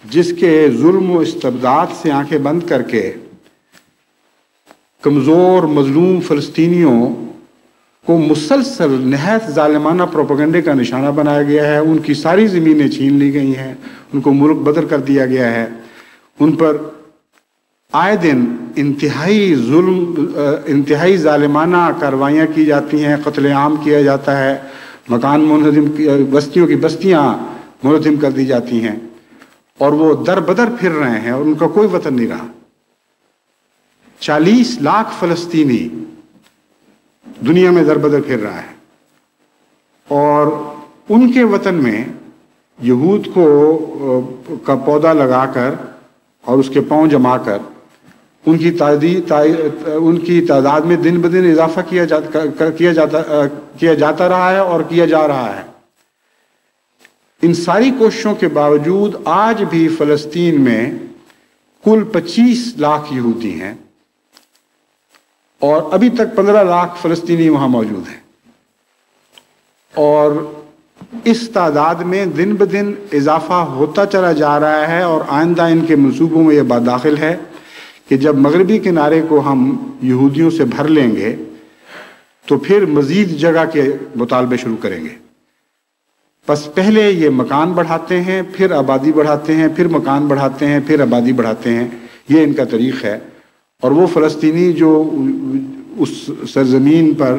جس کے ظلم و استبداد سے آنکھیں بند کر کے کمزور مظلوم فلسطینیوں کو مسلسل نہایت ظالمانہ پروپیگنڈے کا نشانہ بنایا گیا ہے، ان کی ساری زمینیں چھین لی گئی ہیں، ان کو ملک بدر کر دیا گیا ہے، ان پر آئے دن انتہائی ظالمانہ کارروائیاں کی جاتی ہیں، قتل عام کیا جاتا ہے، مکان منہدم، بستیوں کی بستیاں منہدم کر دی جاتی ہیں، اور وہ در بدر پھر رہے ہیں اور ان کا کوئی وطن نہیں رہا۔ 40 لاکھ فلسطینی دنیا میں در بدر پھر رہا ہے، اور ان کے وطن میں یہود کا پودا لگا کر اور اس کے پاؤں جما کر ان کی تعداد میں دن بدن اضافہ کیا جاتا رہا ہے اور کیا جا رہا ہے۔ ان ساری کوششوں کے باوجود آج بھی فلسطین میں کل 25 لاکھ یہودی ہیں اور ابھی تک 15 لاکھ فلسطینی وہاں موجود ہیں، اور اس تعداد میں دن بدن اضافہ ہوتا چلا جا رہا ہے، اور آئندہ ان کے منصوبوں میں یہ بات داخل ہے کہ جب مغربی کنارے کو ہم یہودیوں سے بھر لیں گے تو پھر مزید جگہ کے مطالبے شروع کریں گے۔ بس پہلے یہ مکان بڑھاتے ہیں، پھر آبادی بڑھاتے ہیں، پھر مکان بڑھاتے ہیں، پھر آبادی بڑھاتے ہیں، یہ ان کا طریق ہے۔ اور وہ فلسطینی جو اس سرزمین پر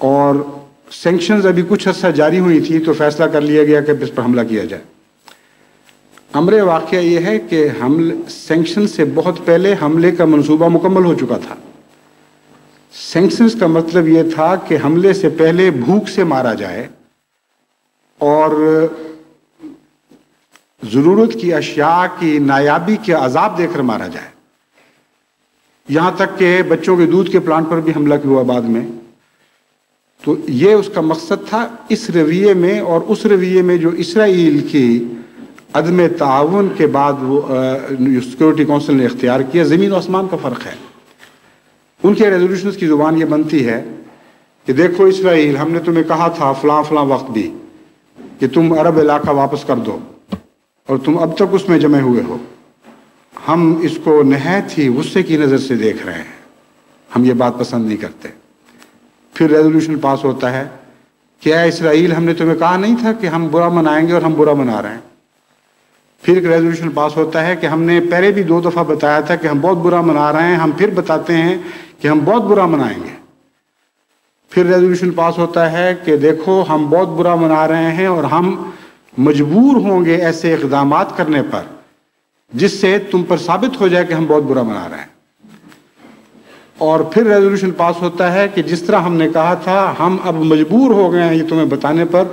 اور سینکشنز ابھی کچھ عرصہ جاری ہوئی تھی تو فیصلہ کر لیا گیا کہ اس پر حملہ کیا جائے۔ امر واقعہ یہ ہے کہ سینکشن سے بہت پہلے حملے کا منصوبہ مکمل ہو چکا تھا۔ سینکشنز کا مطلب یہ تھا کہ حملے سے پہلے بھوک سے مارا جائے اور ضرورت کی اشیاء کی نایابی کے عذاب دے کر مارا جائے، یہاں تک کہ بچوں کے دودھ کے پلانٹ پر بھی حملہ ہوا بعد میں۔ تو یہ اس کا مقصد تھا۔ اس رویے میں اور اس رویے میں جو اسرائیل کی عدم تعاون کے بعد وہ سیکورٹی کونسل نے اختیار کیا، زمین و آسمان کا فرق ہے۔ ان کے ریزولوشنز کی زبان یہ بنتی ہے کہ دیکھو اسرائیل، ہم نے تمہیں کہا تھا فلاں فلاں وقت بھی کہ تم عرب علاقہ واپس کر دو، اور تم اب تک اس میں جمع ہوئے ہو۔ ہم اس کو نہایت ہی غصے کی نظر سے دیکھ رہے ہیں، ہم یہ بات پسند نہیں کرتے۔ پھر ریزولوشن پاس ہوتا ہے کہ اے اسرائیل، ہم نے تمہیں کہا نہیں تھا کہ ہم برا منائیں گے اور ہم برا منا رہے ہیں۔ پھر ایک ریزولوشن پاس ہوتا ہے کہ ہم نے پہلے بھی 2 دفعہ بتایا تھا کہ ہم بہت برا منا رہے ہیں، ہم پھر بتاتے ہیں کہ ہم بہت برا منائیں گے۔ پھر ریزولوشن پاس ہوتا ہے کہ دیکھو ہم بہت برا منا رہے ہیں اور ہم مجبور ہوں گے ایسے اقدامات کرنے پر جس سے تم پر ثابت ہو جائے کہ ہم بہت برا منا رہے ہیں۔ اور پھر ریزولوشن پاس ہوتا ہے کہ جس طرح ہم نے کہا تھا ہم اب مجبور ہو گئے ہیں یہ تمہیں بتانے پر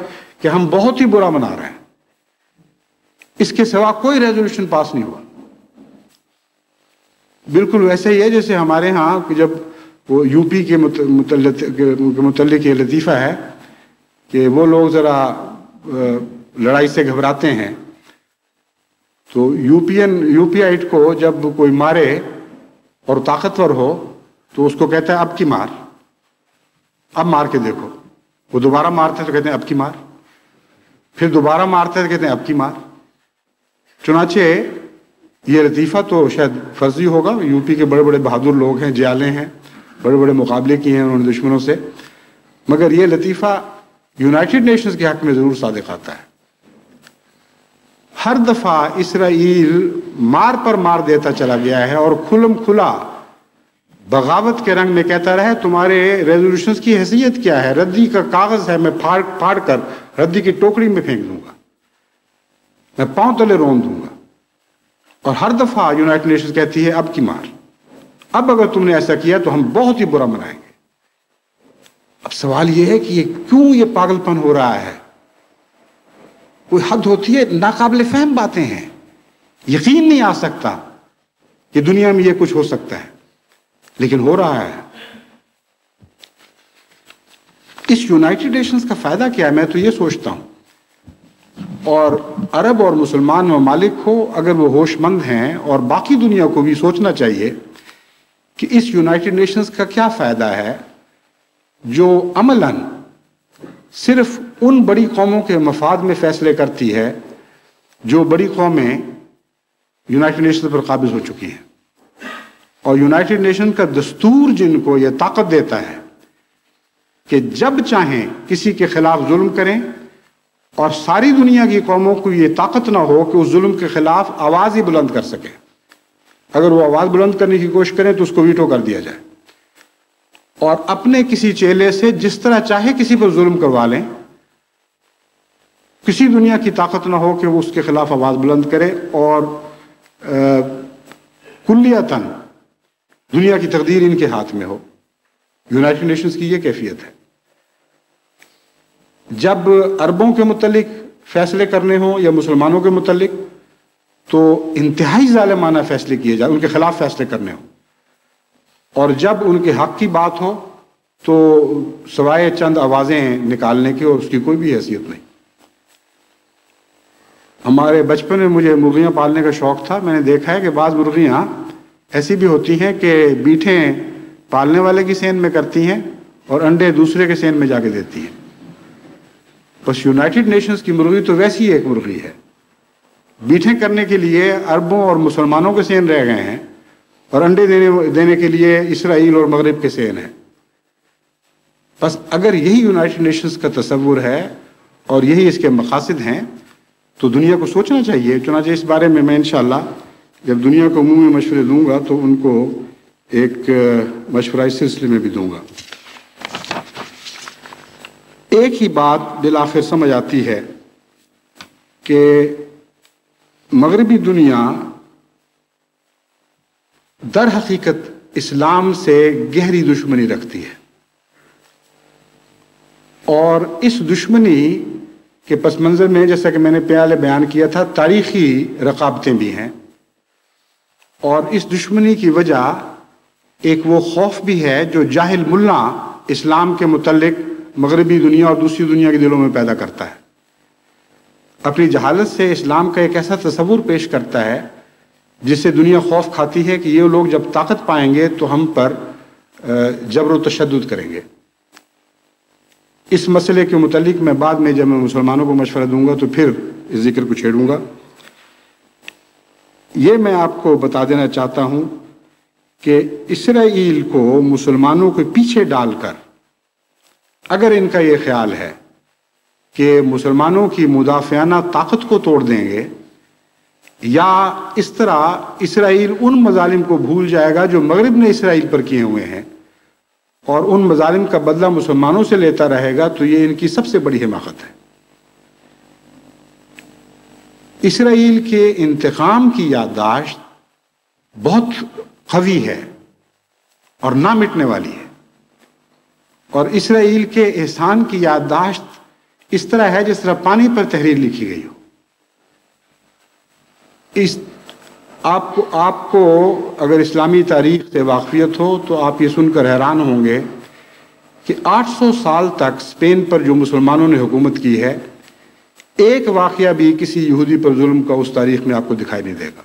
کہ ہم بہت ہی برا منا رہے ہیں۔ اس کے سوا کوئی ریزولوشن پاس نہیں ہوا۔ بالکل ویسے ہی ہے جیسے ہمارے ہاں جب وہ یو پی کے متعلق یہ لطیفہ ہے کہ وہ لوگ ذرا لڑائی سے گھبراتے ہیں، تو یو پی آئٹ کو جب کوئی مارے اور طاقتور ہو تو اس کو کہتا ہے اب کی مار، اب مار کے دیکھو۔ وہ دوبارہ مارتے تو کہتے ہیں اب کی مار، پھر دوبارہ مارتے تو کہتے ہیں اب کی مار۔ چنانچہ یہ لطیفہ تو شاید فرضی ہوگا، یو پی کے بڑے بڑے بہادر لوگ ہیں، جیالے ہیں، بڑے بڑے مقابلے کیے ہیں انہوں نے دشمنوں سے، مگر یہ لطیفہ یونائٹڈ نیشنز کے حق میں ضرور صادق آتا ہے۔ ہر دفعہ اسرائیل مار پر مار دیتا چلا گیا ہے اور کھلم کھلا بغاوت کے رنگ میں کہتا رہا ہے تمہارے ریزولوشنز کی حیثیت کیا ہے، ردی کا کاغذ ہے، میں پھاڑ کر ردی کی ٹوکری میں پھینک دوں گا، میں پاؤں تلے رون دوں گا۔ اور ہر دفعہ یونائٹڈ نیشنز کہتی ہے اب کی مار، اب اگر تم نے ایسا کیا تو ہم بہت ہی برا منائیں گے۔ اب سوال یہ ہے کہ کیوں یہ پاگل پن ہو رہا ہے؟ کوئی حد ہوتی ہے، ناقابل فہم باتیں ہیں، یقین نہیں آ سکتا کہ دنیا میں یہ کچھ ہو سکتا ہے، لیکن ہو رہا ہے۔ اس یونائٹڈ نیشنز کا فائدہ کیا ہے؟ میں تو یہ سوچتا ہوں، اور عرب اور مسلمان ممالک ہو اگر وہ ہوش مند ہیں، اور باقی دنیا کو بھی سوچنا چاہیے کہ اس یونائٹڈ نیشنز کا کیا فائدہ ہے جو عملاً صرف ان بڑی قوموں کے مفاد میں فیصلے کرتی ہے جو بڑی قومیں یونائٹڈ نیشنز پر قابض ہو چکی ہیں، اور یونائٹڈ نیشن کا دستور جن کو یہ طاقت دیتا ہے کہ جب چاہیں کسی کے خلاف ظلم کریں، اور ساری دنیا کی قوموں کو یہ طاقت نہ ہو کہ اس ظلم کے خلاف آواز ہی بلند کر سکیں۔ اگر وہ آواز بلند کرنے کی کوشش کریں تو اس کو ویٹو کر دیا جائے، اور اپنے کسی چیلے سے جس طرح چاہے کسی پر ظلم کروا لیں، کسی دنیا کی طاقت نہ ہو کہ وہ اس کے خلاف آواز بلند کرے، اور کلیتاً دنیا کی تقدیر ان کے ہاتھ میں ہو۔ یونائٹڈ نیشنز کی یہ کیفیت ہے۔ جب عربوں کے متعلق فیصلے کرنے ہوں یا مسلمانوں کے متعلق، تو انتہائی ظالمانہ فیصلے کیے جائیں، ان کے خلاف فیصلے کرنے ہوں، اور جب ان کے حق کی بات ہو تو سوائے چند آوازیں نکالنے کی اور اس کی کوئی بھی حیثیت نہیں۔ ہمارے بچپن میں مجھے مرغیاں پالنے کا شوق تھا، میں نے دیکھا ہے کہ بعض مرغیاں ایسی بھی ہوتی ہیں کہ بیٹھیں پالنے والے کی سین میں کرتی ہیں اور انڈے دوسرے کے سین میں جا کے دیتی ہیں۔ بس یونائٹڈ نیشنز کی مرغی تو ویسی ایک مرغی ہے، بیٹھیں کرنے کے لیے عربوں اور مسلمانوں کے سین رہ گئے ہیں، اور انڈے دینے کے لیے اسرائیل اور مغرب کے سین ہیں۔ بس اگر یہی یونائٹڈ نیشنز کا تصور ہے اور یہی اس کے مقاصد ہیں تو دنیا کو سوچنا چاہیے۔ چنانچہ اس بارے میں انشاءاللہ جب دنیا کو عمومی مشورے دوں گا تو ان کو ایک مشورہ اس سلسلے میں بھی دوں گا۔ ایک ہی بات بالآخر سمجھ آتی ہے کہ مغربی دنیا در حقیقت اسلام سے گہری دشمنی رکھتی ہے، اور اس دشمنی کے پس منظر میں، جیسا کہ میں نے پہلے بیان کیا تھا، تاریخی رقابتیں بھی ہیں، اور اس دشمنی کی وجہ ایک وہ خوف بھی ہے جو جاہل ملا اسلام کے متعلق مغربی دنیا اور دوسری دنیا کے دلوں میں پیدا کرتا ہے۔ اپنی جہالت سے اسلام کا ایک ایسا تصور پیش کرتا ہے جس سے دنیا خوف کھاتی ہے کہ یہ لوگ جب طاقت پائیں گے تو ہم پر جبر و تشدد کریں گے۔ اس مسئلے کے متعلق میں بعد میں جب میں مسلمانوں کو مشورہ دوں گا تو پھر اس ذکر کو چھیڑوں گا۔ یہ میں آپ کو بتا دینا چاہتا ہوں کہ اسرائیل کو مسلمانوں کے پیچھے ڈال کر اگر ان کا یہ خیال ہے کہ مسلمانوں کی مدافعانہ طاقت کو توڑ دیں گے، یا اس طرح اسرائیل ان مظالم کو بھول جائے گا جو مغرب نے اسرائیل پر کیے ہوئے ہیں اور ان مظالم کا بدلہ مسلمانوں سے لیتا رہے گا، تو یہ ان کی سب سے بڑی حماقت ہے۔ اسرائیل کے انتقام کی یادداشت بہت قوی ہے اور نہ مٹنے والی ہے، اور اسرائیل کے احسان کی یادداشت اس طرح ہے جس طرح پانی پر تحریر لکھی گئی ہو۔ آپ کو اگر اسلامی تاریخ سے واقفیت ہو تو آپ یہ سن کر حیران ہوں گے کہ 800 سال تک اسپین پر جو مسلمانوں نے حکومت کی ہے، ایک واقعہ بھی کسی یہودی پر ظلم کا اس تاریخ میں آپ کو دکھائی نہیں دے گا۔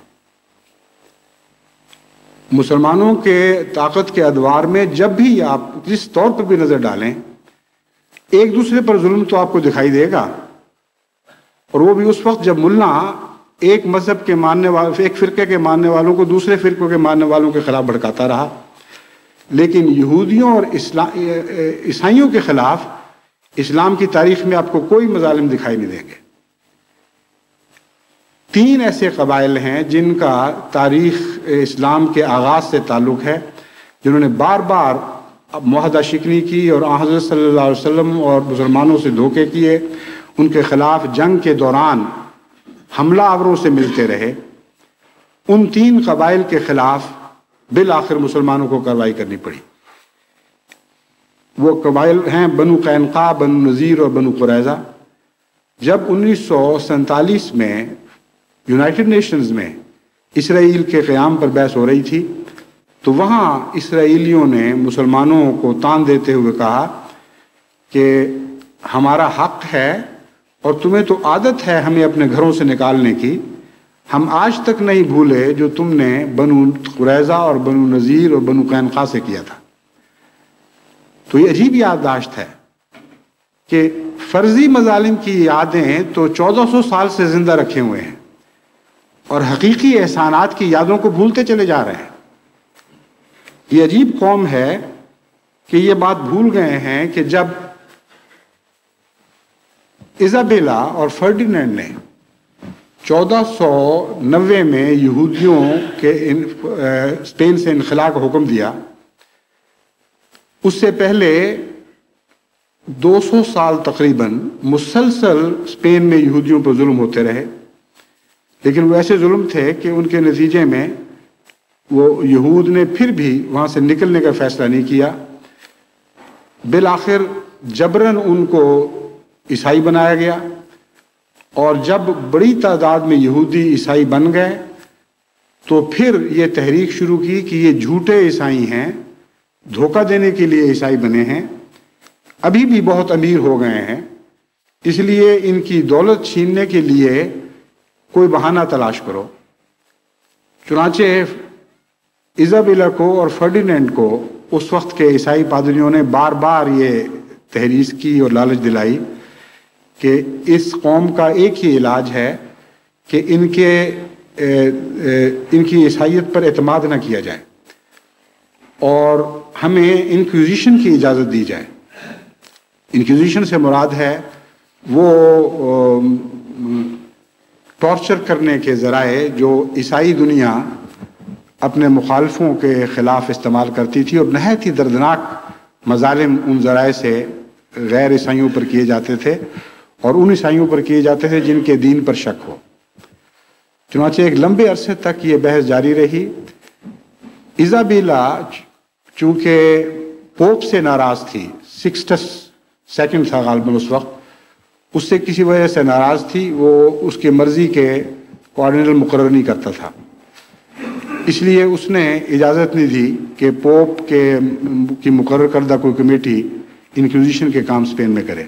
مسلمانوں کے طاقت کے ادوار میں جب بھی آپ جس طور پر بھی نظر ڈالیں، ایک دوسرے پر ظلم تو آپ کو دکھائی دے گا، اور وہ بھی اس وقت جب ملا ایک مذہب کے ماننے والوں، ایک فرقے کے ماننے والوں کو دوسرے فرقوں کے ماننے والوں کے خلاف بھڑکاتا رہا، لیکن یہودیوں اور عیسائیوں کے خلاف اسلام کی تاریخ میں آپ کو کوئی مظالم دکھائی نہیں دیں گے۔ 3 ایسے قبائل ہیں جن کا تاریخ اسلام کے آغاز سے تعلق ہے، جنہوں نے بار بار معاہدہ شکنی کی اور حضرت صلی اللہ علیہ وسلم اور مسلمانوں سے دھوکے کیے، ان کے خلاف جنگ کے دوران حملہ آوروں سے ملتے رہے۔ ان 3 قبائل کے خلاف بالآخر مسلمانوں کو کارروائی کرنی پڑی۔ وہ قبائل ہیں بنو قینقاع، بنو نذیر اور بنو قریظہ۔ جب 1947 میں یونائٹڈ نیشنز میں اسرائیل کے قیام پر بحث ہو رہی تھی تو وہاں اسرائیلیوں نے مسلمانوں کو تان دیتے ہوئے کہا کہ ہمارا حق ہے اور تمہیں تو عادت ہے ہمیں اپنے گھروں سے نکالنے کی، ہم آج تک نہیں بھولے جو تم نے بنو قریظہ اور بنو نذیر اور بنو قینقاع سے کیا تھا۔ تو یہ عجیب یادداشت ہے کہ فرضی مظالم کی یادیں تو 1400 سال سے زندہ رکھے ہوئے ہیں اور حقیقی احسانات کی یادوں کو بھولتے چلے جا رہے ہیں۔ یہ عجیب قوم ہے کہ یہ بات بھول گئے ہیں کہ جب ایزابیلا اور فرڈینینڈ نے 1490 میں یہودیوں کے اسپین سے انخلاء کا حکم دیا، اس سے پہلے 200 سال تقریباً مسلسل اسپین میں یہودیوں پر ظلم ہوتے رہے، لیکن وہ ایسے ظلم تھے کہ ان کے نتیجے میں وہ یہود نے پھر بھی وہاں سے نکلنے کا فیصلہ نہیں کیا۔ بالآخر جبراً ان کو عیسائی بنایا گیا، اور جب بڑی تعداد میں یہودی عیسائی بن گئے تو پھر یہ تحریک شروع کی کہ یہ جھوٹے عیسائی ہیں، دھوکہ دینے کے لیے عیسائی بنے ہیں، ابھی بھی بہت امیر ہو گئے ہیں، اس لیے ان کی دولت چھیننے کے لیے کوئی بہانہ تلاش کرو۔ چنانچہ ایزابیلا کو اور فرڈینینڈ کو اس وقت کے عیسائی پادریوں نے بار بار یہ تحریض کی اور لالچ دلائی کہ اس قوم کا ایک ہی علاج ہے کہ ان کی عیسائیت پر اعتماد نہ کیا جائے اور ہمیں انکویزیشن کی اجازت دی جائے۔ انکویزیشن سے مراد ہے وہ ٹارچر کرنے کے ذرائع جو عیسائی دنیا اپنے مخالفوں کے خلاف استعمال کرتی تھی، اور نہایت ہی دردناک مظالم ان ذرائع سے غیر عیسائیوں پر کیے جاتے تھے اور ان عیسائیوں پر کیے جاتے تھے جن کے دین پر شک ہو۔ چنانچہ ایک لمبے عرصے تک یہ بحث جاری رہی۔ ایزابیلا چونکہ پوپ سے ناراض تھی، سکسٹس سیکنڈ تھا غالباً اس وقت، اس سے کسی وجہ سے ناراض تھی، وہ اس کی مرضی کے کوارڈینل مقرر نہیں کرتا تھا، اس لیے اس نے اجازت نہیں دی کہ پوپ کی مقرر کردہ کوئی کمیٹی انکوزیشن کے کام اسپین میں کرے۔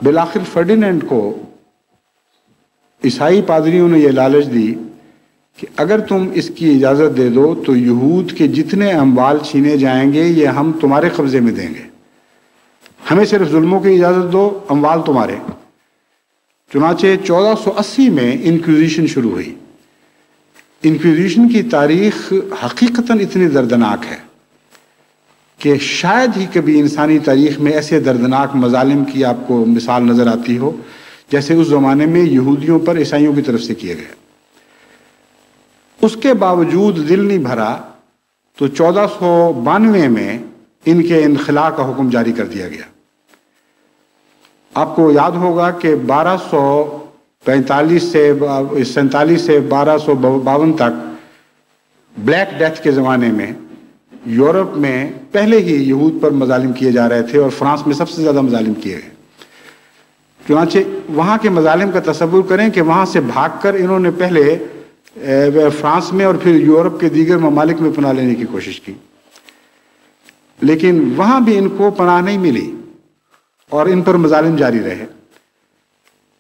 بالآخر فرڈینینڈ کو عیسائی پادریوں نے یہ لالچ دی کہ اگر تم اس کی اجازت دے دو تو یہود کے جتنے اموال چھینے جائیں گے یہ ہم تمہارے قبضے میں دیں گے، ہمیں صرف ظلموں کی اجازت دو، اموال تمہارے۔ چنانچہ 1480 میں انکوزیشن شروع ہوئی۔ انکوزیشن کی تاریخ حقیقتاً اتنی دردناک ہے کہ شاید ہی کبھی انسانی تاریخ میں ایسے دردناک مظالم کی آپ کو مثال نظر آتی ہو جیسے اس زمانے میں یہودیوں پر عیسائیوں کی طرف سے کیے گئے۔ اس کے باوجود دل نہیں بھرا تو 1492 میں ان کے انخلاء کا حکم جاری کر دیا گیا۔ آپ کو یاد ہوگا کہ 1247 سے 1252 تک بلیک ڈیتھ کے زمانے میں یورپ میں پہلے ہی یہود پر مظالم کیے جا رہے تھے اور فرانس میں سب سے زیادہ مظالم کیے گئے۔ چنانچہ وہاں کے مظالم کا تصور کریں کہ وہاں سے بھاگ کر انہوں نے پہلے فرانس میں اور پھر یورپ کے دیگر ممالک میں پناہ لینے کی کوشش کی، لیکن وہاں بھی ان کو پناہ نہیں ملی اور ان پر مظالم جاری رہے۔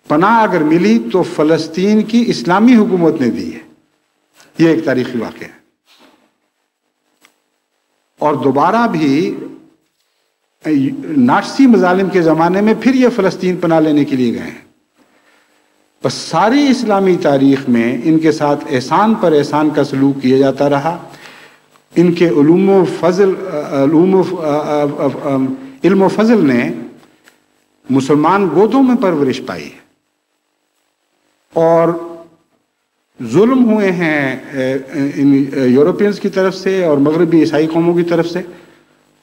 پناہ اگر ملی تو فلسطین کی اسلامی حکومت نے دی ہے، یہ ایک تاریخی واقعہ ہے۔ اور دوبارہ بھی ناچسی مظالم کے زمانے میں پھر یہ فلسطین پناہ لینے کے لیے گئے ہیں۔ بس ساری اسلامی تاریخ میں ان کے ساتھ احسان پر احسان کا سلوک کیا جاتا رہا۔ ان کے علم و فضل نے مسلمان گودوں میں پرورش پائی ہے اور ظلم ہوئے ہیں یورپینز کی طرف سے اور مغربی عیسائی قوموں کی طرف سے،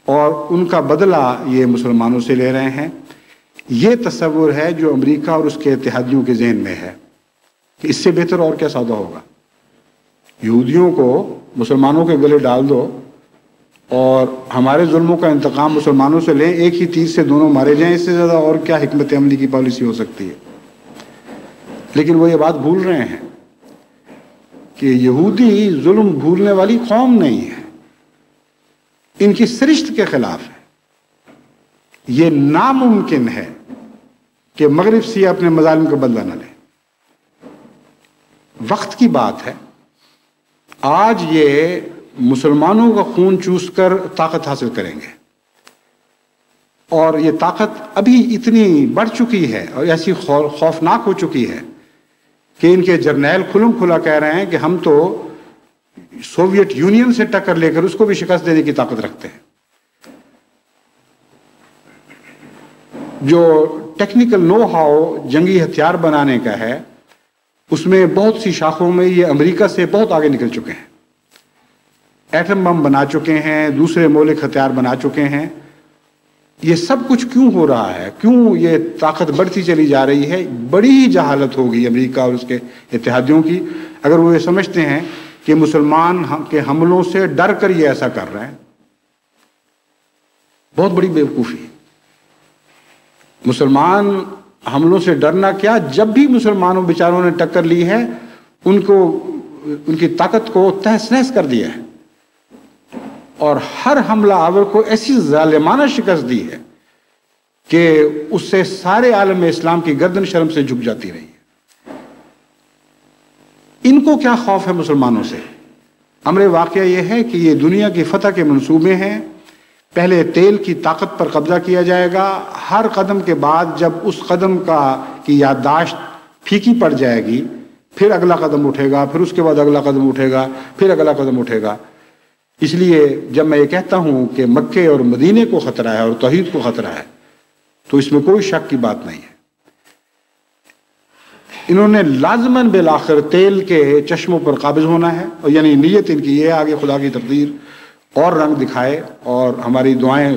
اور ان کا بدلہ یہ مسلمانوں سے لے رہے ہیں۔ یہ تصور ہے جو امریکہ اور اس کے اتحادیوں کے ذہن میں ہے کہ اس سے بہتر اور کیا سودا ہوگا، یہودیوں کو مسلمانوں کے گلے ڈال دو اور ہمارے ظلموں کا انتقام مسلمانوں سے لیں، ایک ہی تیر سے دونوں مارے جائیں، اس سے زیادہ اور کیا حکمت عملی کی پالیسی ہو سکتی ہے۔ لیکن وہ یہ بات بھول رہے ہیں کہ یہودی ظلم بھولنے والی قوم نہیں ہے، ان کی سرشت کے خلاف ہے۔ یہ ناممکن ہے کہ مغرب سے یہ اپنے مظالم کا بدلہ نہ لے۔ وقت کی بات ہے، آج یہ مسلمانوں کا خون چوس کر طاقت حاصل کریں گے، اور یہ طاقت ابھی اتنی بڑھ چکی ہے اور ایسی خوفناک ہو چکی ہے کہ ان کے جرنیل کھلم کھلا کہہ رہے ہیں کہ ہم تو سوویت یونین سے ٹکر لے کر اس کو بھی شکست دینے کی طاقت رکھتے ہیں۔ جو ٹیکنیکل نو ہاؤ جنگی ہتھیار بنانے کا ہے، اس میں بہت سی شاخوں میں یہ امریکہ سے بہت آگے نکل چکے ہیں۔ ایٹم بم بنا چکے ہیں، دوسرے مولک ہتھیار بنا چکے ہیں۔ یہ سب کچھ کیوں ہو رہا ہے؟ کیوں یہ طاقت بڑھتی چلی جا رہی ہے؟ بڑی ہی جہالت ہوگی امریکہ اور اس کے اتحادیوں کی اگر وہ یہ سمجھتے ہیں کہ مسلمان کے حملوں سے ڈر کر یہ ایسا کر رہے ہیں۔ بہت بڑی بیوقوفی۔ مسلمان حملوں سے ڈرنا کیا، جب بھی مسلمانوں بیچاروں نے ٹکر لی ہے ان کی طاقت کو تہس نہس کر دیا ہے، اور ہر حملہ آور کو ایسی ظالمانہ شکست دی ہے کہ اس سے سارے عالم اسلام کی گردن شرم سے جھک جاتی رہی ہے۔ ان کو کیا خوف ہے مسلمانوں سے؟ امر واقعہ یہ ہے کہ یہ دنیا کی فتح کے منصوبے ہیں۔ پہلے تیل کی طاقت پر قبضہ کیا جائے گا، ہر قدم کے بعد جب اس قدم کی یادداشت پھیکی پڑ جائے گی پھر اگلا قدم اٹھے گا، پھر اس کے بعد اگلا قدم اٹھے گا، پھر اگلا قدم اٹھے گا۔ اس لیے جب میں یہ کہتا ہوں کہ مکے اور مدینے کو خطرہ ہے اور توحید کو خطرہ ہے تو اس میں کوئی شک کی بات نہیں ہے۔ انہوں نے لازماً بالآخر تیل کے چشموں پر قابض ہونا ہے، اور یعنی نیت ان کی یہ آگے خدا کی تقدیر اور رنگ دکھائے اور ہماری دعائیں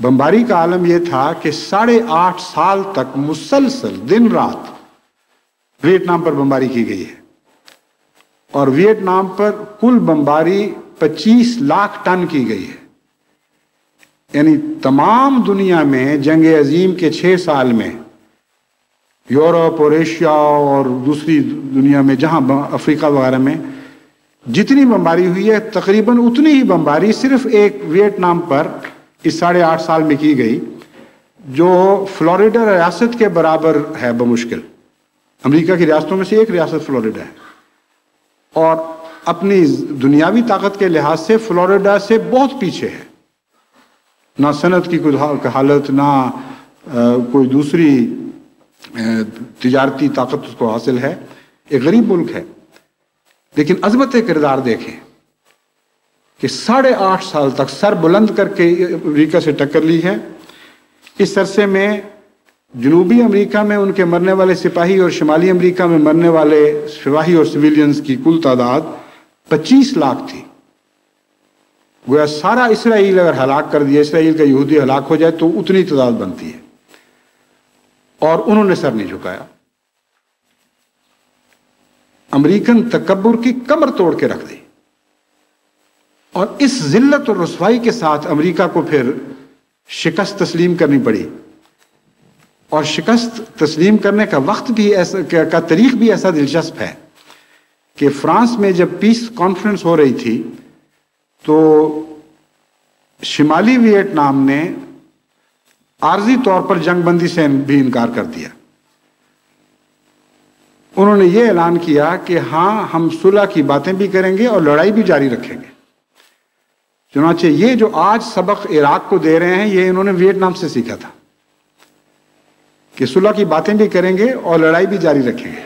بمباری کا عالم یہ تھا کہ 8.5 سال تک مسلسل دن رات ویتنام پر بمباری کی گئی ہے، اور ویتنام پر کل بمباری 25 لاکھ ٹن کی گئی ہے. یعنی تمام دنیا میں جنگ عظیم کے 6 سال میں یورپ اور ایشیا اور دوسری دنیا میں، جہاں افریقہ وغیرہ میں جتنی بمباری ہوئی ہے، تقریباً اتنی ہی بمباری صرف ایک ویتنام پر اس 8.5 سال میں کی گئی، جو فلوریڈا ریاست کے برابر ہے بمشکل. امریکہ کی ریاستوں میں سے ایک ریاست فلوریڈا ہے، اور اپنی دنیاوی طاقت کے لحاظ سے فلوریڈا سے بہت پیچھے ہے. نہ صنعت کی کوئی حالت، نہ کوئی دوسری تجارتی طاقت اس کو حاصل ہے. ایک غریب ملک ہے، لیکن عظمت کردار دیکھیں کہ 8.5 سال تک سر بلند کر کے امریکہ سے ٹکر لی ہے. اس عرصے میں جنوبی امریکہ میں ان کے مرنے والے سپاہی اور شمالی امریکہ میں مرنے والے سپاہی اور سویلینز کی کل تعداد 25 لاکھ تھی. گویا سارا اسرائیل اگر ہلاک کر دیا، اسرائیل کا یہودی ہلاک ہو جائے تو اتنی تعداد بنتی ہے، اور انہوں نے سر نہیں جھکایا. امریکن تکبر کی کمر توڑ کے رکھ دی، اور اس ذلت اور رسوائی کے ساتھ امریکہ کو پھر شکست تسلیم کرنی پڑی. اور شکست تسلیم کرنے کا وقت بھی ایسا، کا تاریخ بھی ایسا دلچسپ ہے کہ فرانس میں جب پیس کانفرنس ہو رہی تھی تو شمالی ویتنام نے عارضی طور پر جنگ بندی سے بھی انکار کر دیا. انہوں نے یہ اعلان کیا کہ ہاں، ہم صلح کی باتیں بھی کریں گے اور لڑائی بھی جاری رکھیں گے. چنانچہ یہ جو آج سبق عراق کو دے رہے ہیں، یہ انہوں نے ویتنام سے سیکھا تھا کہ صلح کی باتیں بھی کریں گے اور لڑائی بھی جاری رکھیں گے.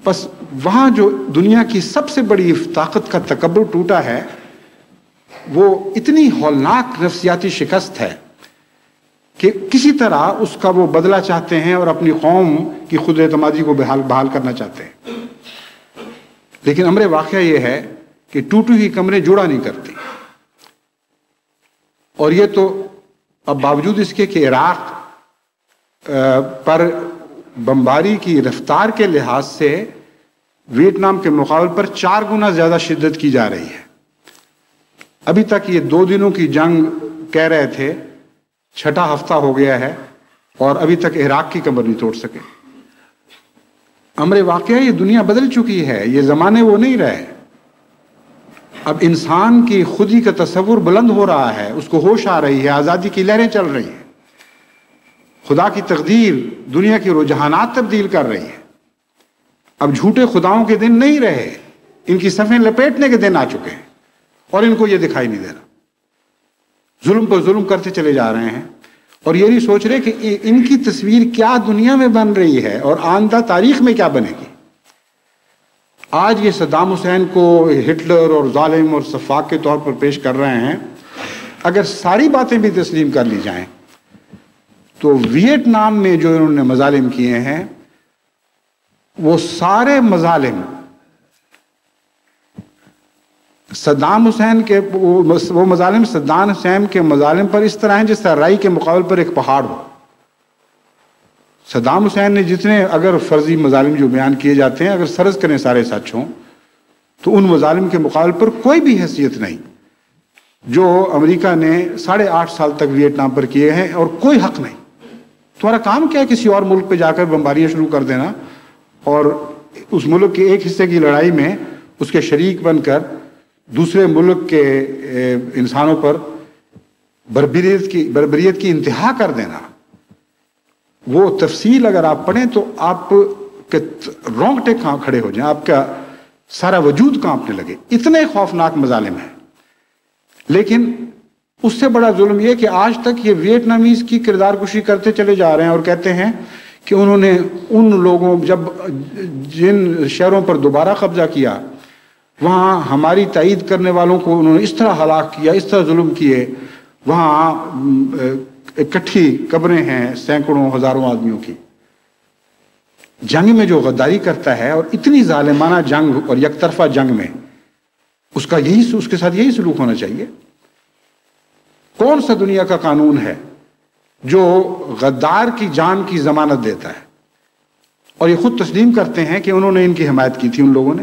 بس وہاں جو دنیا کی سب سے بڑی طاقت کا تکبر ٹوٹا ہے، وہ اتنی ہولناک نفسیاتی شکست ہے کہ کسی طرح اس کا وہ بدلہ چاہتے ہیں اور اپنی قوم کی خود اعتمادی کو بحال کرنا چاہتے ہیں. لیکن امر واقعہ یہ ہے کہ ٹوٹی ہوئی کمریں جوڑا نہیں کرتی. اور یہ تو اب باوجود اس کے کہ عراق پر بمباری کی رفتار کے لحاظ سے ویتنام کے مقابل پر 4 گنا زیادہ شدت کی جا رہی ہے. ابھی تک یہ 2 دنوں کی جنگ کہہ رہے تھے، 6واں ہفتہ ہو گیا ہے اور ابھی تک عراق کی کمر نہیں توڑ سکے. امر واقعہ یہ دنیا بدل چکی ہے، یہ زمانے وہ نہیں رہے. اب انسان کی خودی کا تصور بلند ہو رہا ہے، اس کو ہوش آ رہی ہے، آزادی کی لہریں چل رہی ہیں. خدا کی تقدیر دنیا کی رجحانات تبدیل کر رہی ہے. اب جھوٹے خداؤں کے دن نہیں رہے، ان کی صفیں لپیٹنے کے دن آ چکے ہیں، اور ان کو یہ دکھائی نہیں دے رہا. ظلم پر ظلم کرتے چلے جا رہے ہیں، اور یہ نہیں سوچ رہے کہ ان کی تصویر کیا دنیا میں بن رہی ہے اور آئندہ تاریخ میں کیا بنے گی. آج یہ صدام حسین کو ہٹلر اور ظالم اور سفاک کے طور پر پیش کر رہے ہیں. اگر ساری باتیں بھی تسلیم کر لی جائیں تو ویتنام میں جو انہوں نے مظالم کیے ہیں، وہ سارے مظالم صدام حسین کے، وہ مظالم صدام حسین کے مظالم پر اس طرح ہیں جس طرح رائی کے مقابل پر ایک پہاڑ ہو. صدام حسین نے جتنے اگر فرضی مظالم جو بیان کیے جاتے ہیں، اگر سرز کریں سارے سچ ہوں، تو ان مظالم کے مقابل پر کوئی بھی حیثیت نہیں جو امریکہ نے 8.5 سال تک ویتنام پر کیے ہیں، اور کوئی حق نہیں. تمہارا کام کیا ہے کسی اور ملک پہ جا کر بمباریاں شروع کر دینا اور اس ملک کے ایک حصے کی لڑائی میں اس کے شریک بن کر دوسرے ملک کے انسانوں پر بربریت کی انتہا کر دینا. وہ تفصیل اگر آپ پڑھیں تو آپ کے رونگٹے کھڑے ہو جائیں، آپ کا سارا وجود کانپنے لگے. اتنے خوفناک مظالم ہیں. لیکن اس سے بڑا ظلم یہ کہ آج تک یہ ویتنامیز کی کردار کشی کرتے چلے جا رہے ہیں اور کہتے ہیں کہ انہوں نے ان لوگوں، جب جن شہروں پر دوبارہ قبضہ کیا وہاں ہماری تائید کرنے والوں کو انہوں نے اس طرح ہلاک کیا، اس طرح ظلم کیے. وہاں اکٹھی قبریں ہیں سینکڑوں ہزاروں آدمیوں کی. جنگ میں جو غداری کرتا ہے، اور اتنی ظالمانہ جنگ اور یک طرفہ جنگ میں اس کے ساتھ یہی سلوک ہونا چاہیے. کون سا دنیا کا قانون ہے جو غدار کی جان کی ضمانت دیتا ہے؟ اور یہ خود تسلیم کرتے ہیں کہ انہوں نے ان کی حمایت کی تھی ان لوگوں نے.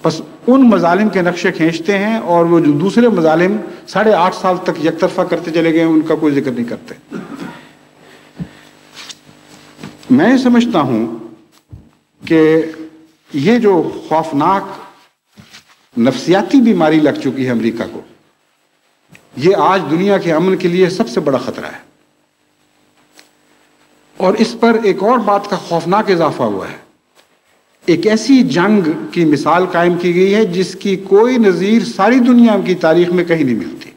بس ان مظالم کے نقشے کھینچتے ہیں اور وہ جو دوسرے مظالم 8.5 سال تک یک طرفہ کرتے چلے گئے ان کا کوئی ذکر نہیں کرتے. میں سمجھتا ہوں کہ یہ جو خوفناک نفسیاتی بیماری لگ چکی ہے امریکہ کو، یہ آج دنیا کے امن کے لیے سب سے بڑا خطرہ ہے. اور اس پر ایک اور بات کا خوفناک اضافہ ہوا ہے. ایک ایسی جنگ کی مثال قائم کی گئی ہے جس کی کوئی نظیر ساری دنیا کی تاریخ میں کہیں نہیں ملتی.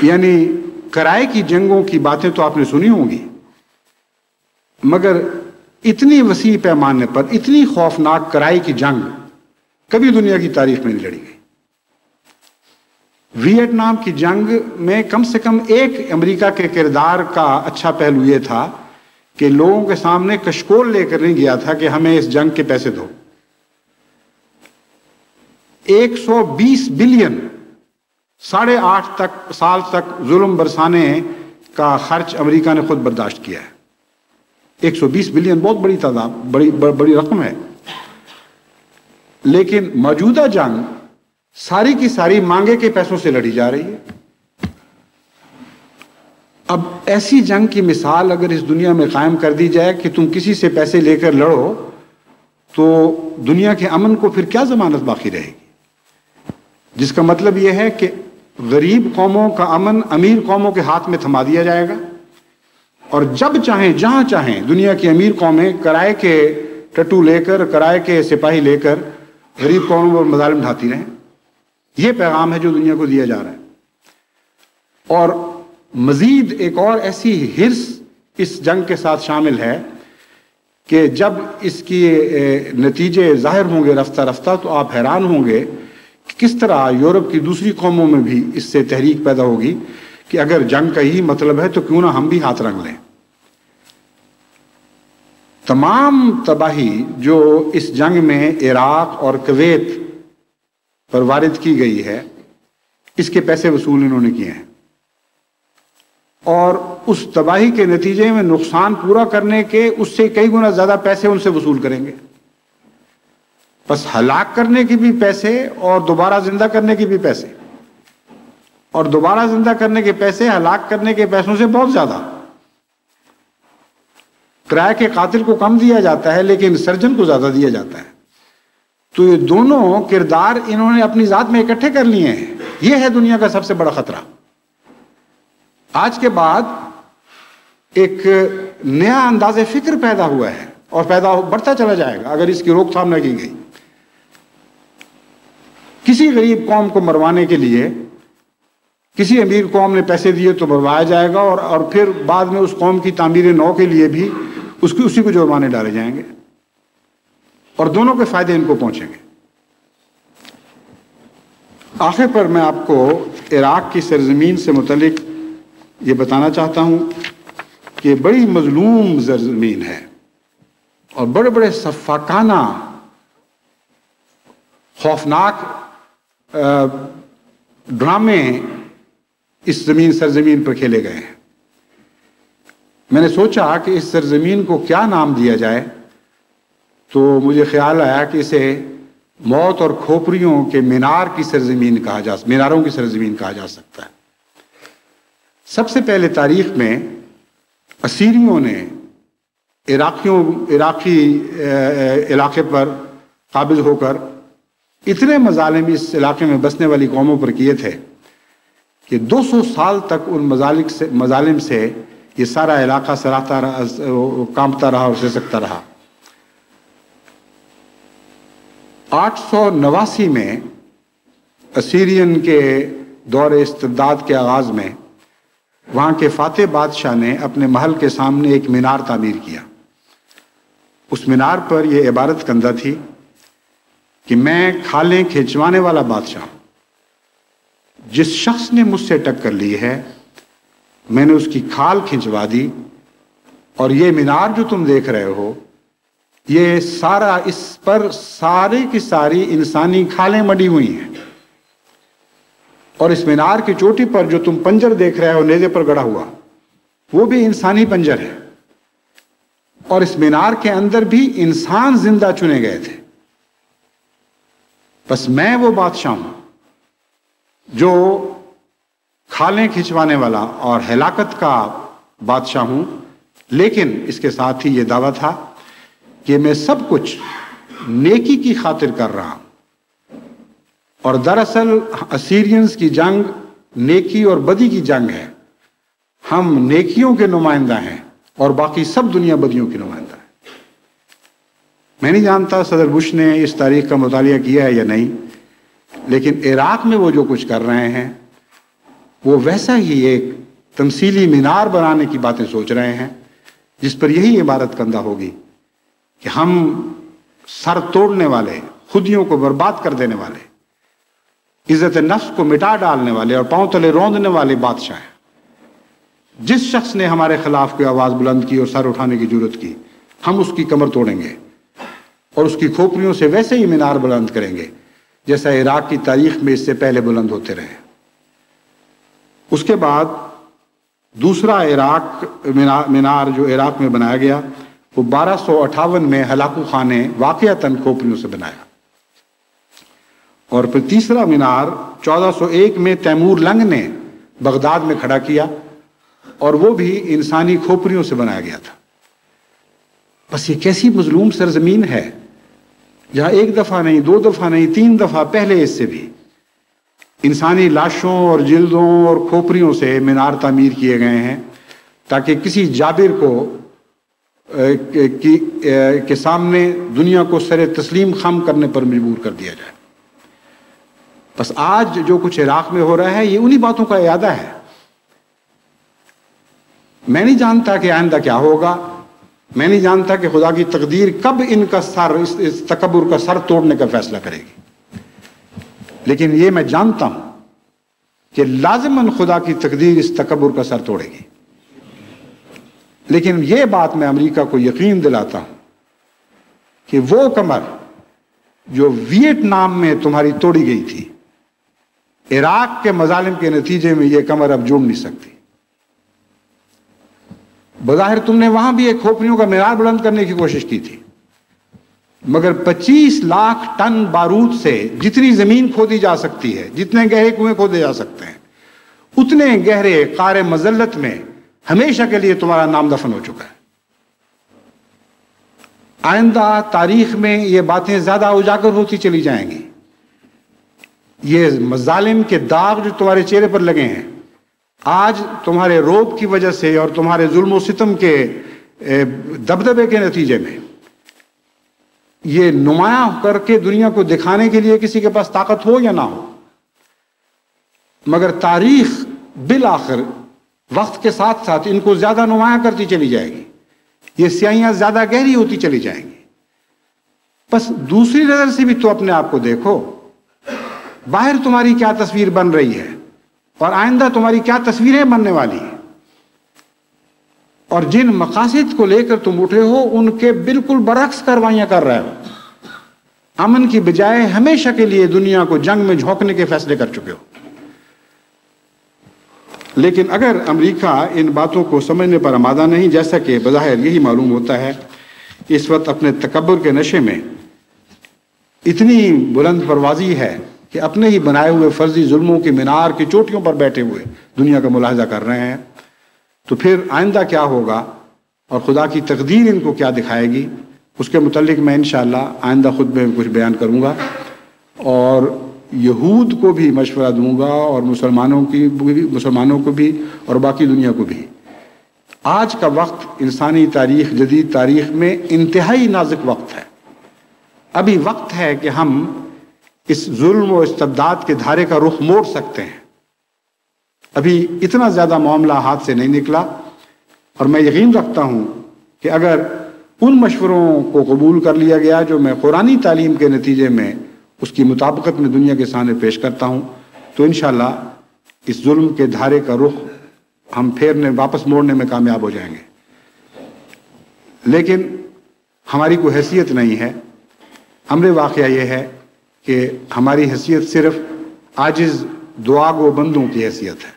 یعنی کرائے کی جنگوں کی باتیں تو آپ نے سنی ہوں گی، مگر اتنی وسیع پیمانے پر اتنی خوفناک کرائے کی جنگ کبھی دنیا کی تاریخ میں نہیں لڑی گئی. ویتنام کی جنگ میں کم سے کم ایک امریکہ کے کردار کا اچھا پہلو یہ تھا کہ لوگوں کے سامنے کشکول لے کر نہیں گیا تھا کہ ہمیں اس جنگ کے پیسے دو. 120 بلین 8.5 سال تک ظلم برسانے کا خرچ امریکہ نے خود برداشت کیا ہے. 120 بلین بہت بڑی تعداد، بڑی رقم ہے. لیکن موجودہ جنگ ساری کی ساری مانگے کے پیسوں سے لڑی جا رہی ہے. اب ایسی جنگ کی مثال اگر اس دنیا میں قائم کر دی جائے کہ تم کسی سے پیسے لے کر لڑو تو دنیا کے امن کو پھر کیا ضمانت باقی رہے گی؟ جس کا مطلب یہ ہے کہ غریب قوموں کا امن امیر قوموں کے ہاتھ میں تھما دیا جائے گا، اور جب چاہیں جہاں چاہیں دنیا کی امیر قومیں کرائے کے ٹٹو لے کر، کرائے کے سپاہی لے کر غریب قوموں پر مظالم ڈھاتی رہیں. یہ پیغام ہے جو دنیا کو دیا جا رہا ہے. اور مزید ایک اور ایسی ہرس اس جنگ کے ساتھ شامل ہے کہ جب اس کی نتیجے ظاہر ہوں گے رفتہ رفتہ تو آپ حیران ہوں گے کہ کس طرح یورپ کی دوسری قوموں میں بھی اس سے تحریک پیدا ہوگی کہ اگر جنگ کا ہی مطلب ہے تو کیوں نہ ہم بھی ہاتھ رنگ لیں. تمام تباہی جو اس جنگ میں عراق اور کویت پر وارد کی گئی ہے اس کے پیسے وصول انہوں نے کیے ہیں، اور اس تباہی کے نتیجے میں نقصان پورا کرنے کے اس سے کئی گنا زیادہ پیسے ان سے وصول کریں گے. بس ہلاک کرنے کی بھی پیسے اور دوبارہ زندہ کرنے کی بھی پیسے، اور دوبارہ زندہ کرنے کے پیسے ہلاک کرنے کے پیسوں سے بہت زیادہ. کرائے کے قاتل کو کم دیا جاتا ہے لیکن سرجن کو زیادہ دیا جاتا ہے. تو یہ دونوں کردار انہوں نے اپنی ذات میں اکٹھے کر لیے ہیں. یہ ہے دنیا کا سب سے بڑا خطرہ. آج کے بعد ایک نیا انداز فکر پیدا ہوا ہے اور بڑھتا چلا جائے گا اگر اس کی روک تھام نہ کی گئی. کسی غریب قوم کو مروانے کے لیے کسی امیر قوم نے پیسے دیے تو مروایا جائے گا، اور پھر بعد میں اس قوم کی تعمیر نو کے لیے بھی اسی کو جرمانے ڈالے جائیں گے، اور دونوں کے فائدے ان کو پہنچیں گے. آخر پر میں آپ کو عراق کی سرزمین سے متعلق یہ بتانا چاہتا ہوں کہ بڑی مظلوم سرزمین ہے اور بڑے بڑے سفاکانہ خوفناک ڈرامے اس سرزمین پر کھیلے گئے ہیں. میں نے سوچا کہ اس سرزمین کو کیا نام دیا جائے تو مجھے خیال آیا کہ اسے موت اور کھوپڑیوں کے میناروں کی سرزمین کہا جا سکتا ہے. سب سے پہلے تاریخ میں اسیریوں نے عراقی علاقے پر قابض ہو کر اتنے مظالم اس علاقے میں بسنے والی قوموں پر کیے تھے کہ 200 سال تک ان مظالم سے یہ سارا علاقہ سراتا رہا، کانپتا رہا اور سسکتا رہا. 889 میں اسیرین کے دور استبداد کے آغاز میں وہاں کے فاتح بادشاہ نے اپنے محل کے سامنے ایک مینار تعمیر کیا. اس مینار پر یہ عبارت کندہ تھی کہ میں کھالیں کھینچوانے والا بادشاہ ہوں. جس شخص نے مجھ سے ٹکر لی ہے میں نے اس کی کھال کھنچوا دی، اور یہ مینار جو تم دیکھ رہے ہو یہ سارا، اس پر ساری کی ساری انسانی کھالیں مڑی ہوئی ہیں. اور اس مینار کی چوٹی پر جو تم پنجر دیکھ رہے ہو نیزے پر گڑا ہوا، وہ بھی انسانی پنجر ہے، اور اس مینار کے اندر بھی انسان زندہ چنے گئے تھے۔ بس میں وہ بادشاہ ہوں جو کھالیں کھنچوانے والا اور ہلاکت کا بادشاہ ہوں، لیکن اس کے ساتھ ہی یہ دعویٰ تھا کہ میں سب کچھ نیکی کی خاطر کر رہا ہوں۔ اور دراصل اسیرینز کی جنگ نیکی اور بدی کی جنگ ہے۔ ہم نیکیوں کے نمائندہ ہیں اور باقی سب دنیا بدیوں کی نمائندہ ہیں۔ میں نہیں جانتا صدر بش نے اس تاریخ کا مطالعہ کیا ہے یا نہیں، لیکن عراق میں وہ جو کچھ کر رہے ہیں وہ ویسا ہی ایک تمثیلی مینار بنانے کی باتیں سوچ رہے ہیں، جس پر یہی عبارت کندہ ہوگی کہ ہم سر توڑنے والے، خودیوں کو برباد کر دینے والے، عزت نفس کو مٹا ڈالنے والے اور پاؤں تلے روندنے والے بادشاہ ہیں۔ جس شخص نے ہمارے خلاف کوئی آواز بلند کی اور سر اٹھانے کی جرت کی، ہم اس کی کمر توڑیں گے اور اس کی کھوپڑیوں سے ویسے ہی مینار بلند کریں گے جیسا عراق کی تاریخ میں اس سے پہلے بلند ہوتے رہے۔ اس کے بعد دوسرا عراق مینار جو عراق میں بنایا گیا وہ 1258 میں ہلاکو خان نے واقعتاً کھوپڑیوں سے بنایا، اور پھر تیسرا مینار 1401 میں تیمور لنگ نے بغداد میں کھڑا کیا، اور وہ بھی انسانی کھوپڑیوں سے بنایا گیا تھا۔ بس یہ کیسی مظلوم سرزمین ہے جہاں ایک دفعہ نہیں، دو دفعہ نہیں، 3 دفعہ پہلے اس سے بھی انسانی لاشوں اور جلدوں اور کھوپڑیوں سے مینار تعمیر کیے گئے ہیں، تاکہ کسی جابر کو کے سامنے دنیا کو سر تسلیم خم کرنے پر مجبور کر دیا جائے۔ بس آج جو کچھ عراق میں ہو رہا ہے یہ انہی باتوں کا اعادہ ہے۔ میں نہیں جانتا کہ آئندہ کیا ہوگا، میں نہیں جانتا کہ خدا کی تقدیر کب ان کا سر، اس تکبر کا سر توڑنے کا فیصلہ کرے گی، لیکن یہ میں جانتا ہوں کہ لازماً خدا کی تقدیر اس تکبر کا سر توڑے گی۔ لیکن یہ بات میں امریکہ کو یقین دلاتا ہوں کہ وہ کمر جو ویتنام میں تمہاری توڑی گئی تھی، عراق کے مظالم کے نتیجے میں یہ کمر اب جوڑ نہیں سکتی۔ بظاہر تم نے وہاں بھی ایک کھوپڑیوں کا مینار بلند کرنے کی کوشش کی تھی، مگر 25 لاکھ ٹن بارود سے جتنی زمین کھودی جا سکتی ہے، جتنے گہرے کنویں کھودے جا سکتے ہیں، اتنے گہرے قعر مذلت میں ہمیشہ کے لیے تمہارا نام دفن ہو چکا ہے۔ آئندہ تاریخ میں یہ باتیں زیادہ اجاگر ہوتی چلی جائیں گی۔ یہ مظالم کے داغ جو تمہارے چہرے پر لگے ہیں، آج تمہارے روب کی وجہ سے اور تمہارے ظلم و ستم کے دبدبے کے نتیجے میں، یہ نمایاں کر کے دنیا کو دکھانے کے لیے کسی کے پاس طاقت ہو یا نہ ہو، مگر تاریخ بالآخر وقت کے ساتھ ساتھ ان کو زیادہ نمایاں کرتی چلی جائے گی، یہ سیاہیاں زیادہ گہری ہوتی چلی جائیں گی۔ بس دوسری نظر سے بھی تو اپنے آپ کو دیکھو، باہر تمہاری کیا تصویر بن رہی ہے اور آئندہ تمہاری کیا تصویریں بننے والی ہیں، اور جن مقاصد کو لے کر تم اٹھے ہو ان کے بالکل برعکس کاروائیاں کر رہے ہو۔ امن کی بجائے ہمیشہ کے لیے دنیا کو جنگ میں جھونکنے کے فیصلے کر چکے ہو۔ لیکن اگر امریکہ ان باتوں کو سمجھنے پر آمادہ نہیں، جیسا کہ بظاہر یہی معلوم ہوتا ہے، اس وقت اپنے تکبر کے نشے میں اتنی بلند پروازی ہے کہ اپنے ہی بنائے ہوئے فرضی ظلموں کی مینار کی چوٹیوں پر بیٹھے ہوئے دنیا کا ملاحظہ کر رہے ہیں، تو پھر آئندہ کیا ہوگا اور خدا کی تقدیر ان کو کیا دکھائے گی، اس کے متعلق میں انشاءاللہ آئندہ خطبے میں کچھ بیان کروں گا، اور یہود کو بھی مشورہ دوں گا اور مسلمانوں کو بھی اور باقی دنیا کو بھی۔ آج کا وقت انسانی تاریخ، جدید تاریخ میں انتہائی نازک وقت ہے۔ ابھی وقت ہے کہ ہم اس ظلم و استبداد کے دھارے کا رخ موڑ سکتے ہیں۔ ابھی اتنا زیادہ معاملہ ہاتھ سے نہیں نکلا، اور میں یقین رکھتا ہوں کہ اگر ان مشوروں کو قبول کر لیا گیا جو میں قرآنی تعلیم کے نتیجے میں اس کی مطابقت میں دنیا کے سامنے پیش کرتا ہوں، تو انشاءاللہ اس ظلم کے دھارے کا رخ ہم پھیرنے، واپس موڑنے میں کامیاب ہو جائیں گے۔ لیکن ہماری کوئی حیثیت نہیں ہے۔ امر واقعہ یہ ہے کہ ہماری حیثیت صرف عاجز دعا گو بندوں کی حیثیت ہے،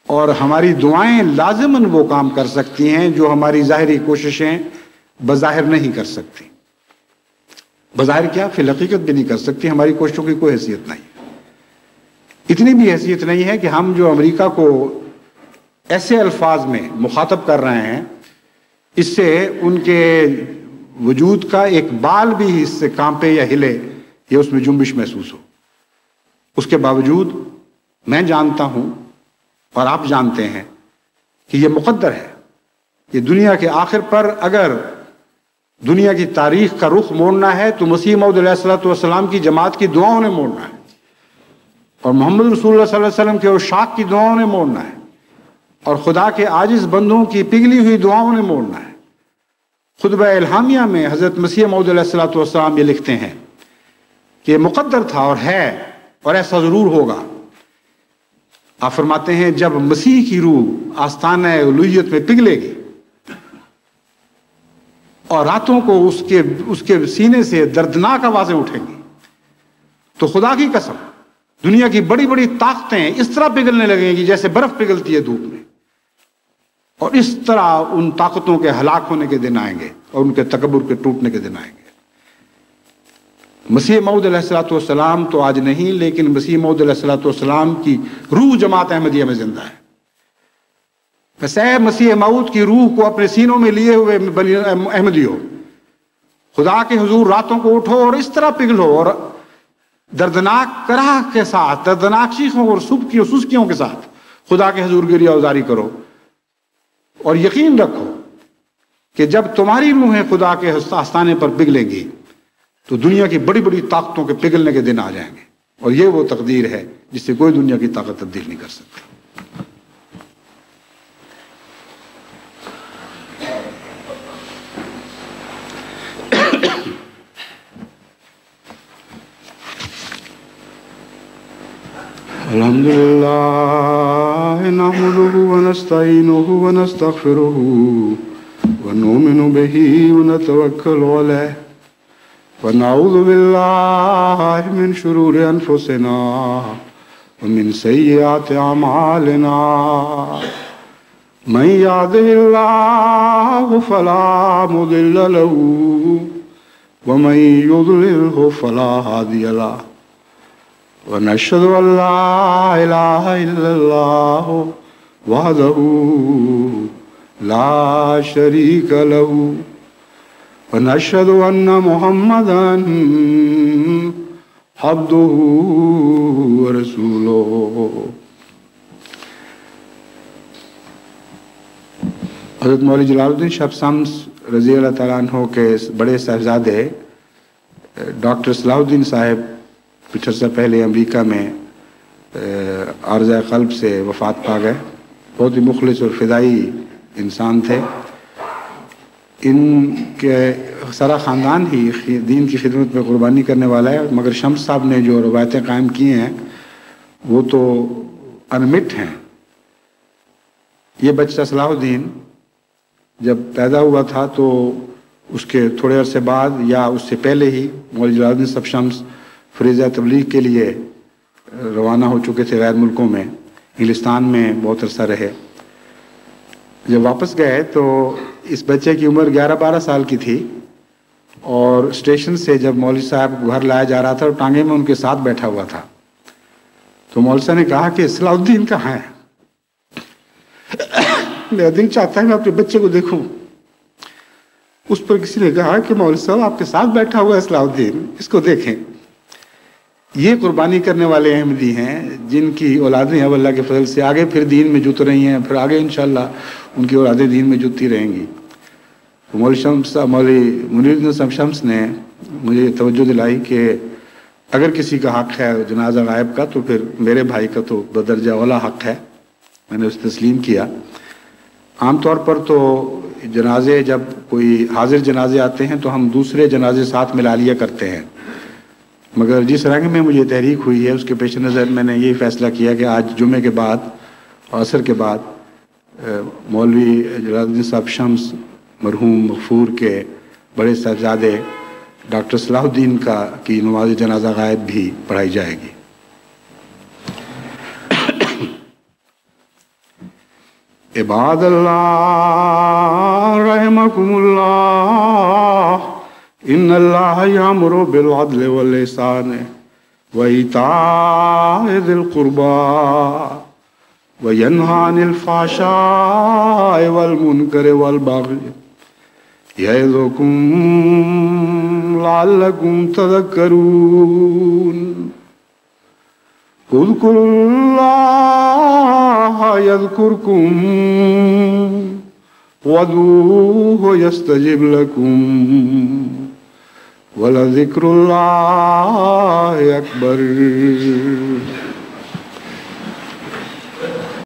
اور ہماری دعائیں لازماً وہ کام کر سکتی ہیں جو ہماری ظاہری کوششیں بظاہر نہیں کر سکتی. بظاہر کیا، فی الحقیقت بھی نہیں کر سکتی. ہماری کوششوں کی کوئی حیثیت نہیں، اتنی بھی حیثیت نہیں ہے کہ ہم جو امریکہ کو ایسے الفاظ میں مخاطب کر رہے ہیں، اس سے ان کے وجود کا ایک بال بھی اس سے کانپے یا ہلے یا اس میں جنبش محسوس ہو. اس کے باوجود میں جانتا ہوں اور آپ جانتے ہیں کہ یہ مقدر ہے. یہ دنیا کے آخر پر اگر دنیا کی تاریخ کا رخ موڑنا ہے تو مسیح موعود علیہ الصلوۃ والسلام کی جماعت کی دعاؤں نے موڑنا ہے، اور محمد رسول اللہ صلی اللہ علیہ وسلم کے عشاق کی دعاؤں نے موڑنا ہے، اور خدا کے عاجز بندوں کی پگھلی ہوئی دعاؤں نے موڑنا ہے. خطبہ الہامیہ میں حضرت مسیح موعود علیہ الصلوۃ والسلام یہ لکھتے ہیں کہ یہ مقدر تھا اور ہے اور ایسا ضرور ہوگا. آپ فرماتے ہیں جب مسیح کی روح آستانہ الوہیت میں پگھلے گی اور راتوں کو اس کے سینے سے دردناک آوازیں اٹھیں گی، تو خدا کی قسم دنیا کی بڑی بڑی طاقتیں اس طرح پگھلنے لگیں گی جیسے برف پگھلتی ہے دھوپ میں، اور اس طرح ان طاقتوں کے ہلاک ہونے کے دن آئیں گے اور ان کے تکبر کے ٹوٹنے کے دن آئیں گے. مسیح موعود علیہ الصلوۃ والسلام تو آج نہیں، لیکن مسیح موعود علیہ الصلوۃ والسلام کی روح جماعت احمدیہ میں زندہ ہے. بس اے مسیح موعود کی روح کو اپنے سینوں میں لیے ہوئے احمدیوں، خدا کے حضور راتوں کو اٹھو اور اس طرح پگھلو اور دردناک کراہ کے ساتھ، دردناک چیخوں اور سسکیوں کے ساتھ خدا کے حضور گریہ ازاری کرو، اور یقین رکھو کہ جب تمہاری روحیں خدا کے آستانے پر پگھلیں گی تو دنیا کی بڑی بڑی طاقتوں کے پگھلنے کے دن آ جائیں گے، اور یہ وہ تقدیر ہے جس سے کوئی دنیا کی طاقت تبدیل نہیں کر سکتی. الحمدللہ نحمده ونستعینه ونستغفره ونؤمن به ونتوکل علیہ ونعوذ باللہ من شرور انفسنا ومن سیئات اعمالنا من یهده اللہ فلا مضل له ومن یضلله فلا هادی له ونشهد أن لا إله إلا الله وحده لا شريك له ونشهد أن محمدا عبده ورسوله. حضرت مولوی جلال الدین شاہ شمس رضی اللہ تعالیٰ عنہ کے بڑے صاحبزادے ڈاکٹر صلاح الدین صاحب کچھ عرصہ پہلے امریکہ میں عارضہ قلب سے وفات پا گئے. بہت ہی مخلص اور فدائی انسان تھے. ان کے سارا خاندان ہی دین کی خدمت میں قربانی کرنے والا ہے، مگر شمس صاحب نے جو روایتیں قائم کی ہیں وہ تو انمٹ ہیں. یہ بچہ صلاح الدین جب پیدا ہوا تھا تو اس کے تھوڑے عرصے بعد یا اس سے پہلے ہی مولوی جلال الدین صاحب شمس فریضہ تبلیغ کے لیے روانہ ہو چکے تھے غیر ملکوں میں. انگلستان میں بہت عرصہ رہے. جب واپس گئے تو اس بچے کی عمر 11-12 سال کی تھی، اور اسٹیشن سے جب مولوی صاحب کو گھر لایا جا رہا تھا اور ٹانگے میں ان کے ساتھ بیٹھا ہوا تھا، تو مولوی صاحب نے کہا کہ صلاح الدین کہاں ہے؟ میرا دل چاہتا ہے میں اپنے بچے کو دیکھوں. اس پر کسی نے کہا کہ مولوی صاحب آپ کے ساتھ بیٹھا ہوا ہے صلاح الدین، اس کو دیکھیں. یہ قربانی کرنے والے احمدی ہیں جن کی اولادیں اب اللہ کے فضل سے آگے پھر دین میں جت رہی ہیں، پھر آگے انشاءاللہ ان کی اولادیں دین میں جتتی رہیں گی. مولوی منیر الدین صاحب شمس نے مجھے توجہ دلائی کہ اگر کسی کا حق ہے جنازہ غائب کا تو پھر میرے بھائی کا تو بدرجہ اولا حق ہے. میں نے اسے تسلیم کیا. عام طور پر تو جنازے جب کوئی حاضر جنازے آتے ہیں تو ہم دوسرے جنازے ساتھ ملا لیا کرتے ہیں، مگر جس رنگ میں مجھے تحریک ہوئی ہے اس کے پیش نظر میں نے یہ فیصلہ کیا کہ آج جمعے کے بعد اور عصر کے بعد مولوی جلال الدین صاحب شمس مرحوم مغفور کے بڑے صاحبزادے ڈاکٹر صلاح الدین کی نماز جنازہ غائب بھی پڑھائی جائے گی. عباد اللہ رحمکم ان اللہ یامر بالعدل والإحسان وإیتاء ذی القربى وینہی عن الفحشاء والمنکر والبغی یعظکم لعلکم تذکرون اذکروا اللہ یذکرکم وادعوہ یستجب لکم ولذکر اللہ اکبر.